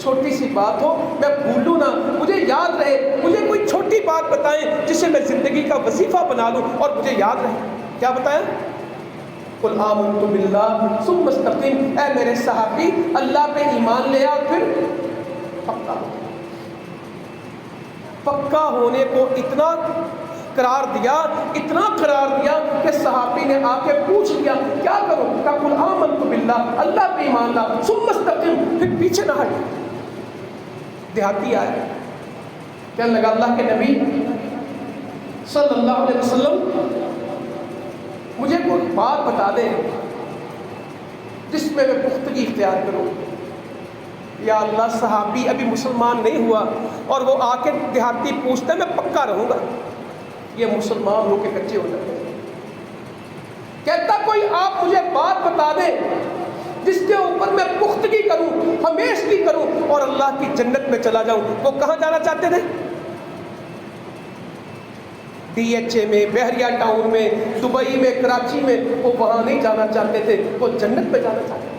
چھوٹی سی بات ہو میں بھولوں نہ مجھے یاد رہے. مجھے کوئی چھوٹی بات بتائیں جسے میں زندگی کا وظیفہ بنا لوں اور مجھے یاد رہے. کیا بتائیں؟ قل آمنت باللہ ثم استقم. اے میرے صحابی اللہ پہ ایمان لے آ پھر پکا ہونے کو اتنا قرار دیا کہ صحابی نے آ کے پوچھ لیا کیا کروں؟ کہا قل آمنت باللہ اللہ پہ ایمان لا ثم استقم پھر پیچھے نہ ہٹ. دیہاتی آئے کہنے لگا اللہ کے نبی صلی اللہ علیہ وسلم مجھے کوئی بات بتا دیں جس میں میں پختگی اختیار کروں. یا اللہ صحابی ابھی مسلمان نہیں ہوا اور وہ آ کے دیہاتی پوچھتا ہے میں پکا رہوں گا. یہ مسلمان ہو کے کچے ہو جاتے ہیں. کہتا کوئی آپ مجھے بات بتا دیں جس کے اوپر میں پختگی کروں ہمیشگی کروں اور اللہ کی جنت میں چلا جاؤں. وہ کہاں جانا چاہتے تھے؟ ڈی ایچ اے میں بحریہ ٹاؤن میں دبئی میں کراچی میں. وہ وہاں نہیں جانا چاہتے تھے وہ جنت میں جانا چاہتے تھے.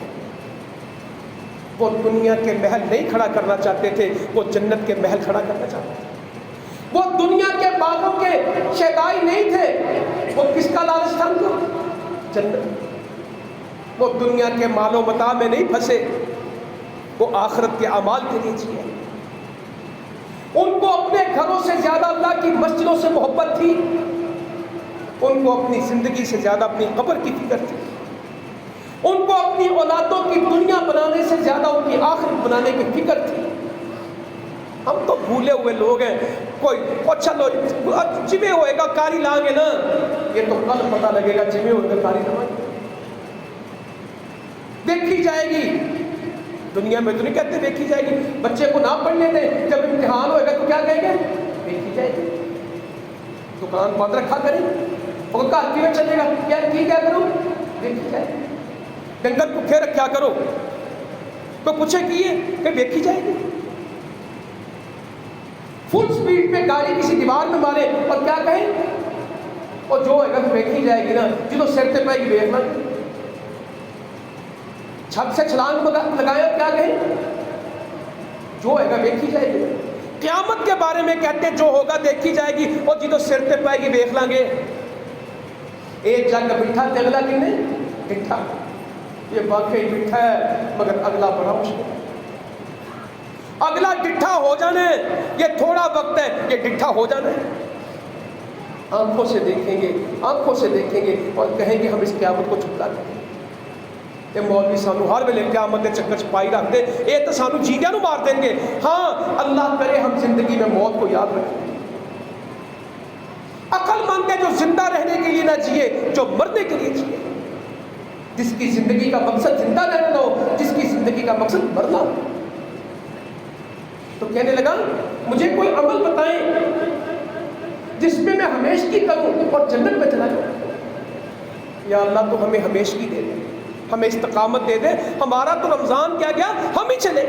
وہ دنیا کے محل نہیں کھڑا کرنا چاہتے تھے وہ جنت کے محل کھڑا کرنا چاہتے تھے. وہ دنیا کے باغوں کے شیدائی نہیں تھے. وہ کس کا لالچ تھا؟ جنت. وہ دنیا کے مال و متاع میں نہیں پھنسے وہ آخرت کے اعمال کے لیے جیے. ان کو اپنے گھروں سے زیادہ اللہ کی مسجدوں سے محبت تھی. ان کو اپنی زندگی سے زیادہ اپنی قبر کی فکر تھی. ان کو اپنی اولادوں کی دنیا بنانے سے زیادہ ان کی آخرت بنانے کی فکر تھی. ہم تو بھولے ہوئے لوگ ہیں. کوئی چلو جمعے ہوئے گا کاری لائیں گے نا. یہ تو کل پتہ لگے گا جمعے ہوئے گا کاری لائیں گے دیکھی جائے گی. دنیا میں تو نہیں کہتے دیکھی جائے گی. بچے کو نہ پڑھنے دیں جب امتحان ہوئے گا تو کیا کہیں گے؟ دیکھی جائے گی. دکان بند رکھا کریں اور کہا میں چلے گا یار کی کیا کروں؟ دیکھی جائے گی. ڈنگر بھوکے رکھا کرو کوئی پوچھے کیے کہ دیکھی جائے گی. فل سپیڈ پہ گاڑی کسی دیوار میں مارے اور کیا کہیں اور جو ہوئے گا تو دیکھی جائے گی نا. جنہوں سر تے پائے گی دیکھنا. چھت سے چھلانگ لگائے اور کیا کہیں جو ہوئے گا دیکھی جائے گی. قیامت کے بارے میں کہتے جو ہوگا دیکھی جائے گی اور جنہوں سر تے پائے گی دیکھ لیں گے. ایک جنگ بٹھا تے اگلا کن نے ڈٹھا. یہ واقعی ڈٹھا ہے مگر اگلا بڑا مشکل ہے. اگلا ڈٹھا ہو جانا ہے یہ تھوڑا وقت ہے. یہ ڈٹھا ہو جانا ہے. آنکھوں سے دیکھیں گے اور کہیں گے ہم اس قیامت کو چھپا دیں. یہ مولوی سانو ہر ویلے قیامت کے چکر چھپائی رکھتے یہ تو سانو جیندیاں نو مار دیں گے. ہاں اللہ کرے ہم زندگی میں موت کو یاد رکھیں. عقل مند ہے جو زندہ رہنے کے لیے نہ جیے جو مرنے کے لیے جیے. جس کی زندگی کا مقصد زندہ رہنا ہو جس کی زندگی کا مقصد مرنا ہو. تو کہنے لگا مجھے کوئی عمل بتائیں جس میں میں ہمیشگی کروں اور جنت میں چلا جاؤں. یا اللہ تو ہمیں ہمیشگی دے دے ہمیں استقامت دے دے. ہمارا تو رمضان کیا گیا ہم ہی چلے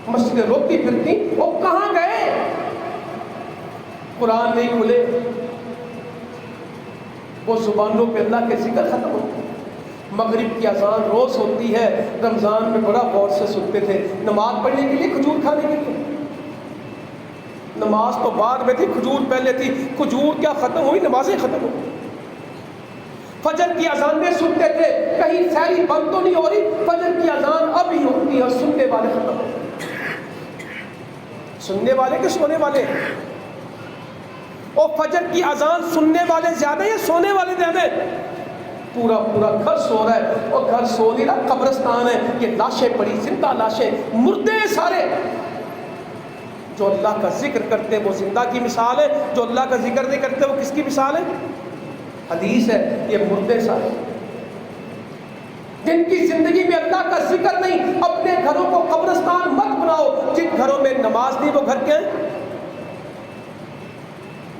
مسجدیں روتی پھرتی وہ کہاں گئے. قرآن نہیں کھلے وہ زبانوں پہ اللہ کے ذکر ختم ہوتے. مغرب کی اذان روز ہوتی ہے. رمضان میں بڑا غور سے سنتے تھے. نماز پڑھنے کے لیے کھجور کھانے کے لیے نماز تو بعد میں تھی، کھجور پہلے تھی، کھجور کیا ختم ہوئی، نمازیں ختم ہو گئی۔ فجر کی اذانیں سنتے تھے، کہیں سحری بند تو نہیں ہو رہی، فجر کی اذان اب ہی ہوتی ہے اور سننے والے ختم ہو گئے۔ سننے والے کہ سونے والے؟ اور فجر کی اذان سننے والے زیادہ یا سونے والے زیادہ؟ پورا پورا گھر سو رہا ہے، اور گھر سو نہیں رہا، قبرستان ہے، یہ لاشیں پڑی، زندہ لاشیں، مردے سارے۔ جو اللہ کا ذکر کرتے ہیں وہ زندہ کی مثال ہے، جو اللہ کا ذکر نہیں کرتے وہ کس کی مثال ہے؟ حدیث ہے، یہ مردے سارے جن کی زندگی میں اللہ کا ذکر نہیں۔ اپنے گھروں کو قبرستان مت بناؤ، جن گھروں میں نماز نہیں وہ گھر کیا ہیں؟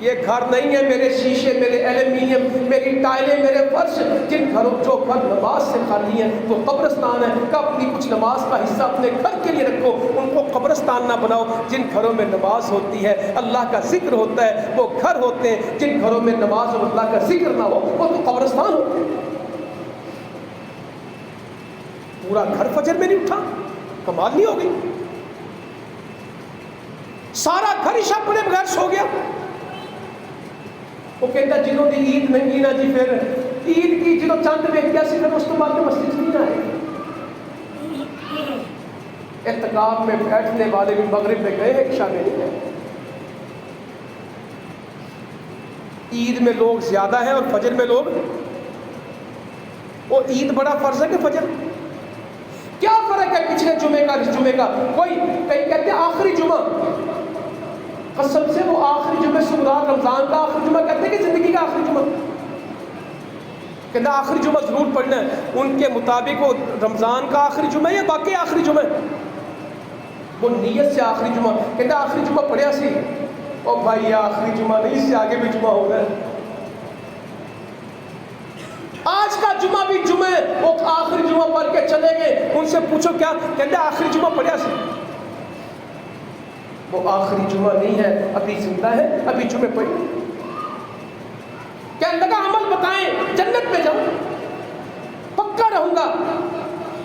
یہ گھر نہیں ہے میرے شیشے، میرے ایلومینیم، میری ٹائلیں، میرے فرش۔ جن گھروں جو گھر نماز سے خالی ہیں وہ قبرستان ہے۔ کہ اپنی کچھ نماز کا حصہ اپنے گھر کے لیے رکھو، ان کو قبرستان نہ بناؤ۔ جن گھروں میں نماز ہوتی ہے، اللہ کا ذکر ہوتا ہے، وہ گھر ہوتے ہیں۔ جن گھروں میں نماز اور اللہ کا ذکر نہ ہو وہ تو قبرستان ہوتے ہیں۔ پورا گھر فجر میں نہیں اٹھا، کمال نہیں ہو گئی؟ سارا گھر عشاء پڑھے بغیر سو گیا۔ وہ کہتا جنہوں نے عید نہیں نا جی، پھر عید کی جنہوں چند ویکیا سی پھر اس کے بعد مسجد نہیں آئے۔ اعتکاف میں بیٹھنے والے بھی مغرب میں گئے ہیں، عشاء میں نہیں گئے۔ عید میں لوگ زیادہ ہیں اور فجر میں لوگ، وہ عید بڑا فرض ہے کہ فجر؟ کیا فرق ہے پچھلے جمعے کا اس جمعے کا؟ کوئی کئی کہتے ہیں آخری جمعہ، قسم سے وہ آخری جمعہ سمرات رمضان کا آخری جمعہ کہتے ہیں کہ زندگی کا آخری جمعہ؟ کہنا آخری جمعہ ضرور پڑھنا ہے۔ ان کے مطابق وہ رمضان کا آخری جمعہ یا باقی آخری جمعہ؟ وہ نیت سے آخری جمعہ کہتا آخری جمعہ پڑھیا سی۔ اور بھائی یہ آخری جمعہ نہیں، اس سے آگے بھی جمعہ ہونا ہے۔ آج کا جمعہ بھی جمعہ ہے، وہ آخری جمعہ پڑھ کے چلے گئے۔ ان سے پوچھو کیا کہتے آخری جمعہ پڑھیا سی؟ وہ آخری جمعہ نہیں ہے، ابھی زندہ ہے، ابھی جمعے پڑھیں۔ کہنے لگا عمل بتائیں، جنت میں جاؤں، پکا رہوں گا۔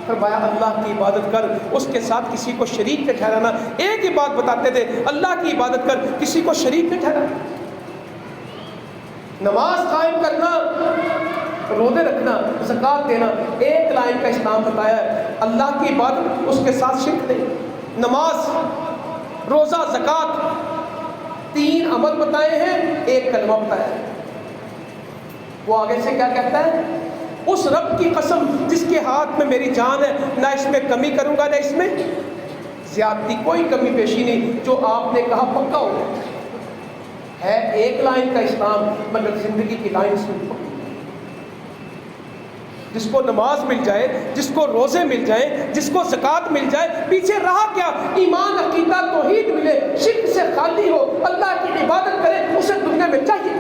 فرمایا اللہ کی عبادت کر، اس کے ساتھ کسی کو شریک نہ ٹھہرانا۔ ایک ہی بات بتاتے تھے، اللہ کی عبادت کر، کسی کو شریک نہ ٹھہرانا۔ نماز قائم کرنا، روزے رکھنا، زکوٰۃ دینا، ایک لائن کا اسلام بتایا ہے۔ اللہ کی عبادت، اس کے ساتھ شرک نہیں۔ نماز، روزہ، زکوٰۃ، 3 عمل بتائے ہیں، ایک کلمہ بتایا ہے۔ وہ آگے سے کیا کہتا ہے؟ اس رب کی قسم جس کے ہاتھ میں میری جان ہے، نہ اس میں کمی کروں گا نہ اس میں زیادتی، کوئی کمی پیشی نہیں۔ جو آپ نے کہا پکا ہو ہے، ایک لائن کا اسلام، مگر زندگی کی لائن سے پکی۔ جس کو نماز مل جائے، جس کو روزے مل جائیں، جس کو زکوٰۃ مل جائے، پیچھے رہا کیا؟ ایمان، عقیدہ، توحید ملے، شرک سے خالی ہو، اللہ کی عبادت کرے، اسے دنیا میں چاہیے۔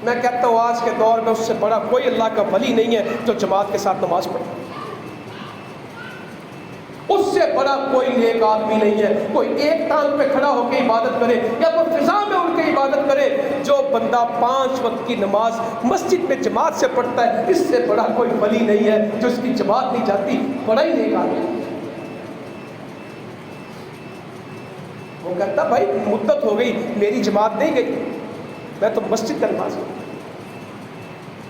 میں کہتا ہوں آج کے دور میں اس سے بڑا کوئی اللہ کا ولی نہیں ہے جو جماعت کے ساتھ نماز پڑھے۔ اس سے بڑا کوئی نیک آدمی نہیں ہے، کوئی ایک ٹانگ پہ کھڑا ہو کے عبادت کرے یا کوئی فضا میں اڑ کے عبادت کرے۔ جو بندہ 5 وقت کی نماز مسجد میں جماعت سے پڑھتا ہے، اس سے بڑا کوئی ولی نہیں ہے۔ جو اس کی جماعت نہیں جاتی، بڑا ہی نیک آدمی۔ وہ کہتا بھائی مدت ہو گئی میری جماعت نہیں گئی، میں تو مسجد کا نماز ہوں،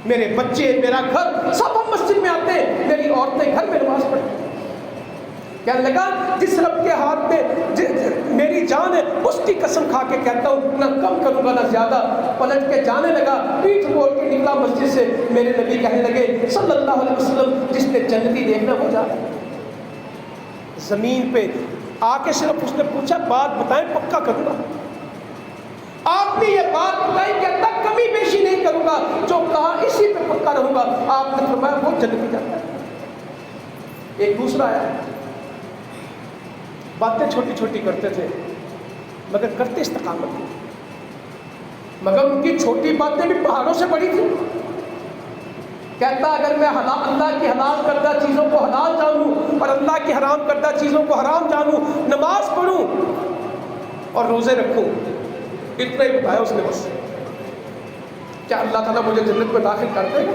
میرے بچے، میرا گھر، سب ہم مسجد میں آتے ہیں، میری عورتیں گھر میں نماز پڑھتی ہیں۔ کہنے لگا جس رب کے ہاتھ میں میری جان ہے، اس کی قسم کھا کے کہتا ہوں نہ کم کروں گا نہ زیادہ۔ پلٹ کے جانے لگا، پیٹھ موڑ کے نکلا مسجد سے۔ میرے نبی کہنے لگے صلی اللہ علیہ وسلم، جس نے جنتی دیکھنا ہو جائے۔ زمین پہ آ کے صرف اس نے پوچھا بات بتائیں، پکا کروں گا۔ آپ نے یہ بات بتائی، کہتا کمی بیشی نہیں کروں گا، جو کہا اسی پہ پکا رہوں گا۔ آپ نے فرمایا وہ جنتی جاتا ہے۔ ایک دوسرا آیا، باتیں چھوٹی چھوٹی کرتے تھے مگر کرتے استقامت تھی، مگر ان کی چھوٹی باتیں بھی پہاڑوں سے بڑی تھی۔ کہتا اگر میں اللہ کی حلال کردہ چیزوں کو حلال جانوں اور اللہ کی حرام کردہ چیزوں کو حرام جانوں، نماز پڑھوں اور روزے رکھوں، اتنا ہی بتایا اس نے بس۔ کیا اللہ تعالیٰ مجھے جنت میں داخل کر دے گا؟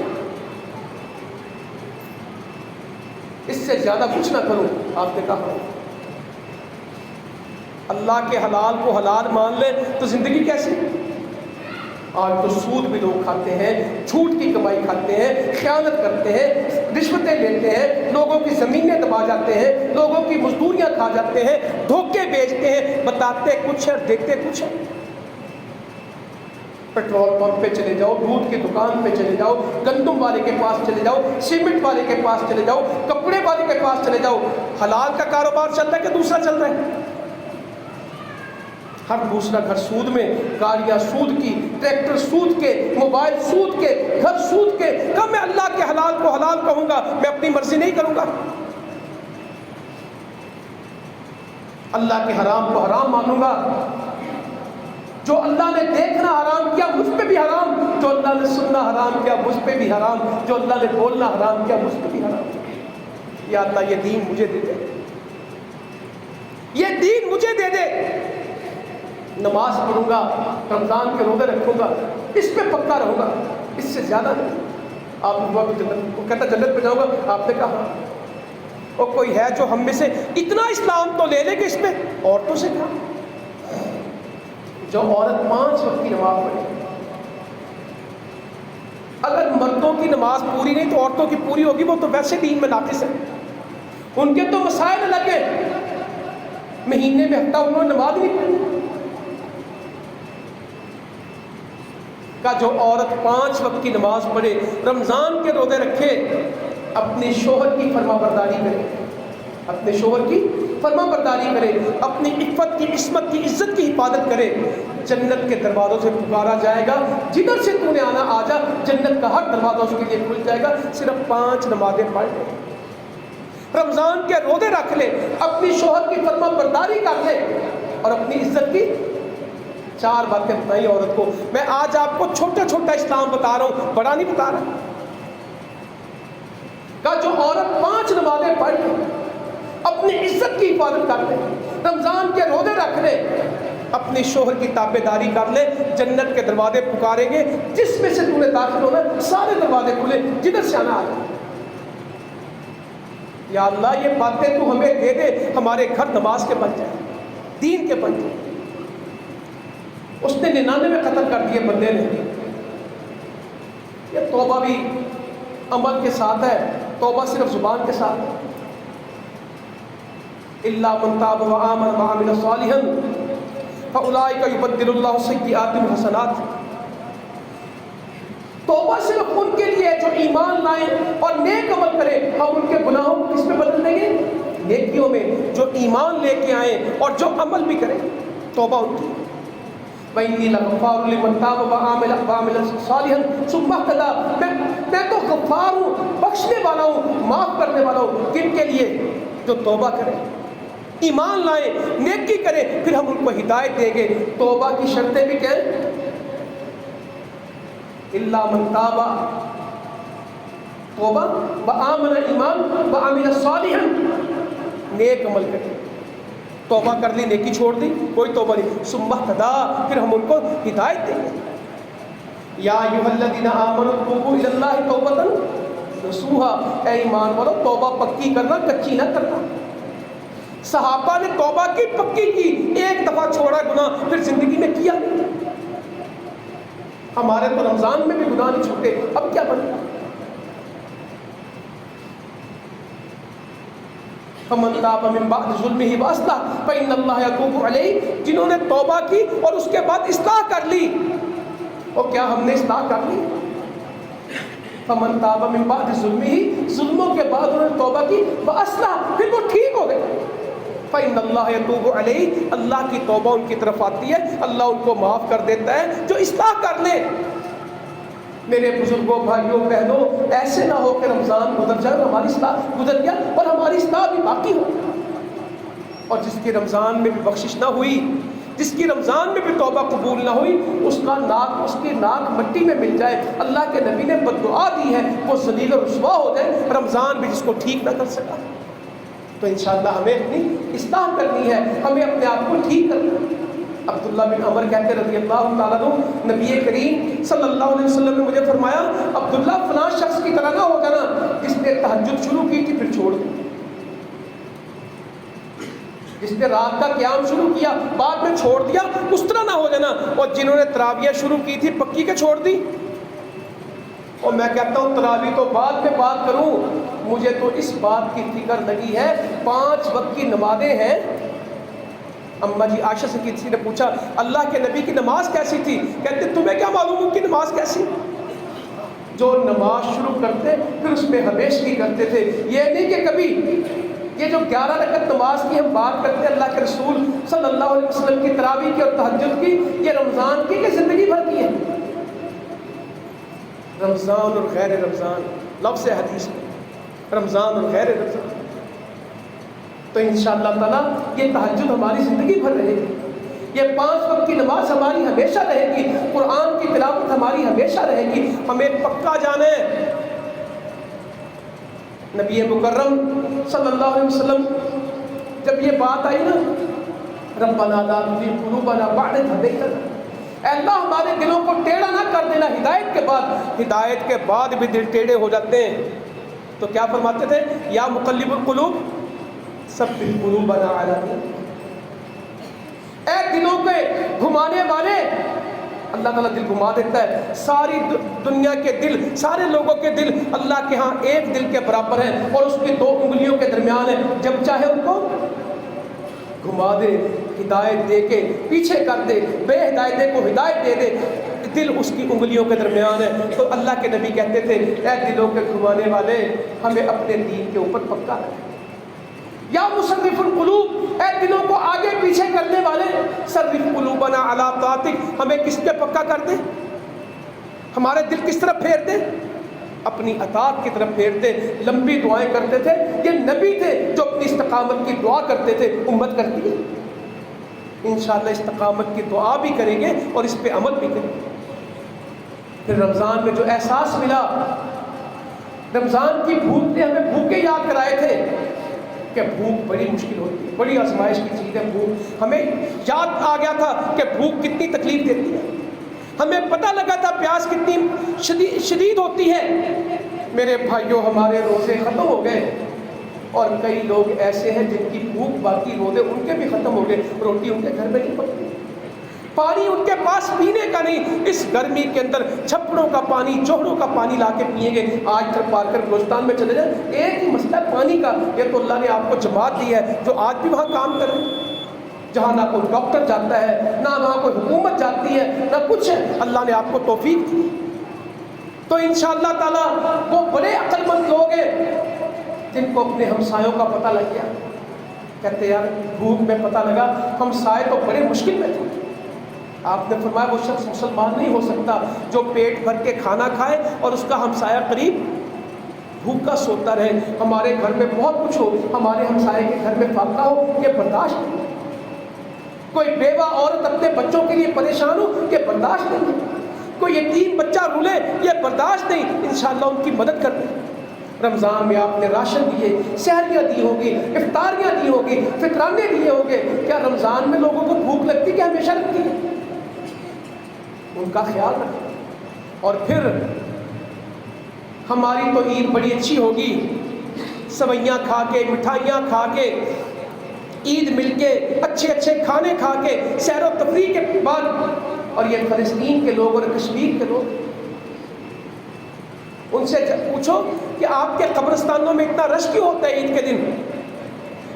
اس سے زیادہ کچھ نہ کروں۔ آپ نے کہا اللہ کے حلال کو حلال مان لے تو زندگی کیسی؟ آج تو سود بھی لوگ کھاتے ہیں، جھوٹ کی کمائی کھاتے ہیں، خیانت کرتے ہیں، رشوتیں لیتے ہیں، لوگوں کی زمینیں دبا جاتے ہیں، لوگوں کی مزدوریاں کھا جاتے ہیں، دھوکے بیچتے ہیں، بتاتے کچھ ہے اور دیکھتے کچھ ہے۔ پیٹرول پمپ پہ چلے جاؤ، دودھ کی دکان پہ چلے جاؤ، گندم والے کے پاس چلے جاؤ، سیمنٹ والے کے پاس چلے جاؤ، کپڑے والے کے پاس چلے جاؤ، حلال کا کاروبار چل رہا ہے کہ دوسرا چل رہا ہے؟ ہر دوسرا گھر سود میں، گاڑیاں سود کی، ٹریکٹر سود کے، موبائل سود کے، گھر سود کے۔ کب میں اللہ کے حلال کو حلال کہوں گا؟ میں اپنی مرضی نہیں کروں گا۔ اللہ کے حرام کو حرام مانوں گا۔ جو اللہ نے دیکھنا حرام کیا مجھ پہ بھی حرام، جو اللہ نے سننا حرام کیا مجھ پہ بھی حرام، جو اللہ نے بولنا حرام کیا مجھ پہ بھی حرام۔ یا اللہ یہ دین مجھے دے دے، یہ دین مجھے دے دے۔ نماز پڑھوں گا، رمضان کے روزے رکھوں گا، اس پہ پکا رہوں گا، اس سے زیادہ نہیں۔ آپ نے جنت، وہ کہتا جنت پہ جاؤں گا، آپ نے کہا اور کوئی ہے جو ہم میں سے اتنا اسلام تو لے لے کہ اس پہ عورتوں سے کہا؟ جو عورت 5 وقت کی نماز پڑھے، اگر مردوں کی نماز پوری نہیں تو عورتوں کی پوری ہوگی، وہ تو ویسے دین میں ناقص ہے، ان کے تو مسائل الگ ہیں۔ مہینے میں ہفتہ انہوں نے نماز نہیں پڑھی۔ کا جو عورت 5 وقت کی نماز پڑھے، رمضان کے روزے رکھے، اپنے شوہر کی فرما برداری کرے، اپنے شوہر کی فرما برداری کرے، اپنی عفت کی، عصمت کی، عزت کی حفاظت کرے، جنت کے دروازوں سے پکارا جائے گا، جدھر سے تو نے آنا آ جا، جنت کا ہر دروازہ اس کے لیے کھل جائے گا۔ صرف 5 نمازیں پڑھ لے، رمضان کے روزے رکھ لے، اپنی شوہر کی فرما برداری کر لے، اور اپنی عزت کی 4 باتیں بتائی عورت کو۔ میں آج آپ کو چھوٹا چھوٹا اسلام بتا رہا ہوں، بڑا نہیں بتا رہا۔ کہ جو عورت 5 نمازیں پڑھ لے، اپنی عزت کی حفاظت کر لے، رمضان کے روزے رکھ لے، اپنے شوہر کی تابع داری کر لے، جنت کے دروازے پکاریں گے، جس میں سے تو نے داخل ہونا سارے دروازے کھلے، جدھر سے آنا آ جائے۔ یا اللہ یہ باتیں تو ہمیں دے دے، ہمارے گھر نماز کے بن جائیں، دین کے بن جائیں۔ اس نے 99 قتل کر دیے بندے نے۔ یہ توبہ بھی عمل کے ساتھ ہے، توبہ صرف زبان کے ساتھ ہے۔ الا من تاب وآمن وعمل صالحا فاولئک یبدل اللہ سیئاتہم حسنات۔ توبہ صرف ان کے لیے جو ایمان لائیں اور نیک عمل کریں۔ ہم ان کے گناہوں کو کس میں بدل دیں گے؟ نیکیوں میں۔ جو ایمان لے کے آئیں اور جو عمل بھی کریں، توبہ ان کی۔ وَإِنِّي لَغَفَّارٌ لِمَن تَابَ وَعَمِلَ صَالِحًا ثُمَّ اهْتَدَىٰ۔ میں تو غفار ہوں، بخشنے والا ہوں، معاف کرنے والا ہوں۔ کن کے لیے؟ جو توبہ کریں، ایمان لائیں، نیکی کریں، پھر ہم ان کو ہدایت دیں گے۔ توبہ کی شرطیں بھی کیا ہیں؟ الا من تاب، توبہ، وآمن، ایمان، وعمل صالحا، نیک عمل کریں۔ توبہ کر لی، نیکی چھوڑ دی، کوئی توبہ نہیں۔ ثم اهْتَدَىٰ، پھر ہم ان کو ہدایت دیں گے۔ یا ایھا الذین آمنوا توبوا الی اللہ توبۃ نصوحا، اے ایمان والو توبہ پکی کرنا، کچی نہ کرنا۔ صحابہ نے توبہ کی، پکی کی، ایک دفعہ چھوڑا گناہ، پھر زندگی میں کیا نہیں۔ ہمارے تو رمضان میں بھی گناہ نہیں چھوٹے، اب کیا بنے؟ فمن تاب من بعد ظلمہ واصلح فإن اللہ یتوب علیہ، جنہوں نے توبہ کی اور اس کے بعد اصلاح کر لی، اور کیا ہم نے اصلاح کر لی؟ فمن تاب من بعد ظلمہ، ظلموں کے بعد انہوں نے توبہ کی، واصلح، پھر وہ ٹھیک ہو گئے، فإن اللہ یتوب علیہ، اللہ کی توبہ ان کی طرف آتی ہے، اللہ ان کو معاف کر دیتا ہے جو اصلاح کر لے۔ میرے بزرگوں، بھائیوں، بہنوں، ایسے نہ ہو کہ رمضان گزر جائے اور ہماری اصلاح گزر گیا اور ہماری اصلاح بھی باقی ہو، اور جس کی رمضان میں بھی بخشش نہ ہوئی، جس کی رمضان میں بھی توبہ قبول نہ ہوئی، اس کی ناک مٹی میں مل جائے۔ اللہ کے نبی نے بد دعا دی ہے، وہ ذلیل و رسوا ہو جائے، رمضان بھی جس کو ٹھیک نہ کر سکا۔ تو انشاءاللہ ہمیں اپنی اصلاح کرنی ہے، ہمیں اپنے آپ کو ٹھیک کرنا ہے۔ عبداللہ بن عمر کہتے رضی اللہ تعالیٰ عنہ، نبی کریم صلی اللہ علیہ وسلم نے مجھے فرمایا، عبداللہ فلاں شخص کی طرح نہ ہو جانا جس نے تہجد شروع کی تھی پھر چھوڑ دی۔ جس نے رات کا قیام شروع کیا بعد میں چھوڑ دیا، اس طرح نہ ہو جانا۔ اور جنہوں نے تراویح شروع کی تھی پکی کے چھوڑ دی۔ اور میں کہتا ہوں تراویح تو بعد میں بات کروں، مجھے تو اس بات کی فکر لگی ہے 5 وقت کی نمازیں ہیں۔ اماں جی عائشہ سے کسی نے پوچھا اللہ کے نبی کی نماز کیسی تھی؟ کہتے تمہیں کیا معلوم ان کی نماز کیسی؟ جو نماز شروع کرتے پھر اس میں ہمیشگی کرتے تھے۔ یہ نہیں کہ کبھی یہ جو 11 رکعت نماز کی ہم بات کرتے ہیں اللہ کے رسول صلی اللہ علیہ وسلم کی تراویح کی اور تہجد کی، یہ رمضان کی کہ زندگی بھر کی ہے؟ رمضان اور غیر رمضان لفظ حدیث میں، رمضان اور غیر رمضان۔ تو انشاءاللہ تعالیٰ یہ تہجد ہماری زندگی بھر رہے گی، یہ 5 وقت کی نماز ہماری ہمیشہ رہے گی، قرآن کی تلاوت ہماری ہمیشہ رہے گی۔ ہمیں پکا جانا ہے نبی مکرم صلی اللہ علیہ وسلم جب یہ بات آئی نا ربنا لا تزغ قلوبنا بعد إذ هديتنا، اے اللہ ہمارے دلوں کو ٹیڑھا نہ کر دینا ہدایت کے بعد۔ ہدایت کے بعد بھی دل ٹیڑھے ہو جاتے ہیں، تو کیا فرماتے تھے؟ یا مقلب القلوب ثبت قلوبنا علی دینک، اے دلوں کے گھمانے والے، اللہ تعالیٰ دل گھما دیتا ہے۔ ساری دنیا کے دل، سارے لوگوں کے دل اللہ کے ہاں ایک دل کے برابر ہیں اور اس کی 2 انگلیوں کے درمیان ہے، جب چاہے ان کو گھما دے، ہدایت دے کے پیچھے کر دے، بے ہدایت کو ہدایت دے دے، دل اس کی انگلیوں کے درمیان ہے۔ تو اللہ کے نبی کہتے تھے اے دلوں کے گھمانے والے ہمیں اپنے دین کے اوپر پکا رکھ، یا مصرف القلوب، اے دلوں کو آگے پیچھے کرنے والے، صرف قلوبنا علی طاعتک، ہمیں کس پہ پکا کر دے، ہمارے دل کس طرف پھیر دے، اپنی اطاعت کی طرف پھیر دے۔ لمبی دعائیں کرتے تھے، یہ نبی تھے جو اپنی استقامت کی دعا کرتے تھے، امت کرتی ہے۔ انشاءاللہ استقامت کی دعا بھی کریں گے اور اس پہ عمل بھی کریں گے۔ پھر رمضان میں جو احساس ملا، رمضان کی بھوک نے ہمیں بھوکے یاد کرائے تھے کہ بھوک بڑی مشکل ہوتی ہے، بڑی آزمائش کی چیز ہے بھوک۔ ہمیں یاد آ گیا تھا کہ بھوک کتنی تکلیف دیتی ہے، ہمیں پتہ لگا تھا پیاس کتنی شدید ہوتی ہے۔ میرے بھائیوں ہمارے روزے ختم ہو گئے اور کئی لوگ ایسے ہیں جن کی بھوک باقی روزے ان کے بھی ختم ہو گئے، روٹی ان کے گھر میں نہیں پکتی، پانی ان کے پاس پینے کا نہیں۔ اس گرمی کے اندر چھپڑوں کا پانی، چوہڑوں کا پانی لا کے پئیں گے۔ آج تک پار کر بلوچستان میں چلے جائیں، ایک ہی مسئلہ پانی کا، یہ تو اللہ نے آپ کو جماعت دی ہے جو آج بھی وہاں کام کرے، جہاں نہ کوئی ڈاکٹر جاتا ہے، نہ وہاں کوئی حکومت جاتی ہے، نہ کچھ ہے، اللہ نے آپ کو توفیق دی۔ تو انشاءاللہ تعالیٰ وہ بڑے عقل مند لوگ ہیں جن کو اپنے ہمسایوں کا پتہ لگ گیا، کہتے یار بھوک میں پتہ لگا ہمسائے تو بڑے مشکل میں تھے۔ آپ نے فرمایا وہ شخص مسلمان نہیں ہو سکتا جو پیٹ بھر کے کھانا کھائے اور اس کا ہمسایہ قریب بھوکا سوتا رہے۔ ہمارے گھر میں بہت کچھ ہو، ہمارے ہمسائے کے گھر میں فاقہ ہو، یہ برداشت نہیں۔ کوئی بیوہ عورت اپنے بچوں کے لیے پریشان ہو، یہ برداشت نہیں۔ کوئی یتیم بچہ رولے، یہ برداشت نہیں۔ انشاءاللہ ان کی مدد کرتے۔ رمضان میں آپ نے راشن دیے، سحریاں دی ہوگی، افطاریاں دی ہوگی، فطرانے دیے ہوں گے۔ کیا رمضان میں لوگوں کو بھوک لگتی کہ ہمیشہ لگتی ہے؟ ان کا خیال رکھیں۔ اور پھر ہماری تو عید بڑی اچھی ہوگی، سویاں کھا کے، مٹھائیاں کھا کے، عید مل کے، اچھے اچھے کھانے کھا کے، سیر و تفریح کے بعد۔ اور یہ فلسطین کے لوگ اور کشمیر کے لوگ، ان سے پوچھو کہ آپ کے قبرستانوں میں اتنا رش کیوں ہوتا ہے عید کے دن؟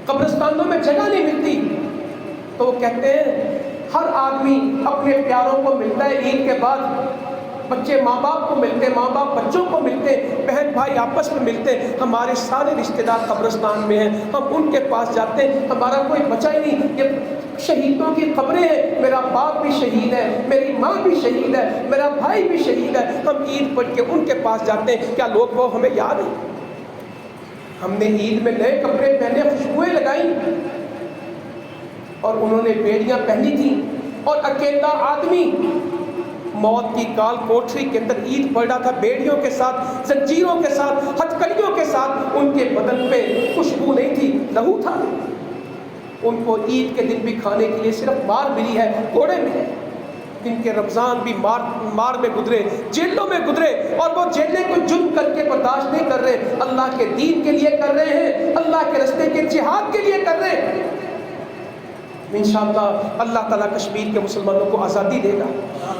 قبرستانوں میں جگہ نہیں ملتی، تو وہ کہتے ہیں ہر آدمی اپنے پیاروں کو ملتا ہے عید کے بعد، بچے ماں باپ کو ملتے ہیں، ماں باپ بچوں کو ملتے ہیں، بہن بھائی آپس میں ملتے ہیں۔ ہمارے سارے رشتہ دار قبرستان میں ہیں، ہم ان کے پاس جاتے ہیں، ہمارا کوئی بچا ہی نہیں۔ یہ شہیدوں کی قبریں ہیں، میرا باپ بھی شہید ہے، میری ماں بھی شہید ہے، میرا بھائی بھی شہید ہے، ہم عید پڑھ کے ان کے پاس جاتے ہیں۔ کیا لوگ وہ ہمیں یاد ہیں؟ ہم نے عید میں نئے کپڑے پہنے، خوشبوئیں لگائیں، اور انہوں نے بیڑیاں پہنی تھیں، اور اکیلا آدمی موت کی کال کوٹری کے اندر عید پڑھ رہا تھا، بیڑیوں کے ساتھ، زنجیروں کے ساتھ، ہتھکڑیوں کے ساتھ۔ ان کے بدن پہ خوشبو نہیں تھی، لہو تھا۔ ان کو عید کے دن بھی کھانے کے لیے صرف مار ملی ہے، کوڑے ملے، جن کے رمضان بھی مار میں گزرے، جیلوں میں گزرے، اور وہ جیلیں کوئی جرم کر کے برداشت نہیں کر رہے، اللہ کے دین کے لیے کر رہے ہیں، اللہ کے راستے کے جہاد کے لیے کر رہے ہیں۔ انشاءاللہ اللہ تعالیٰ کشمیر کے مسلمانوں کو آزادی دے گا،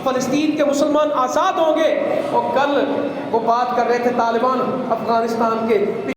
فلسطین کے مسلمان آزاد ہوں گے۔ اور کل وہ بات کر رہے تھے طالبان افغانستان کے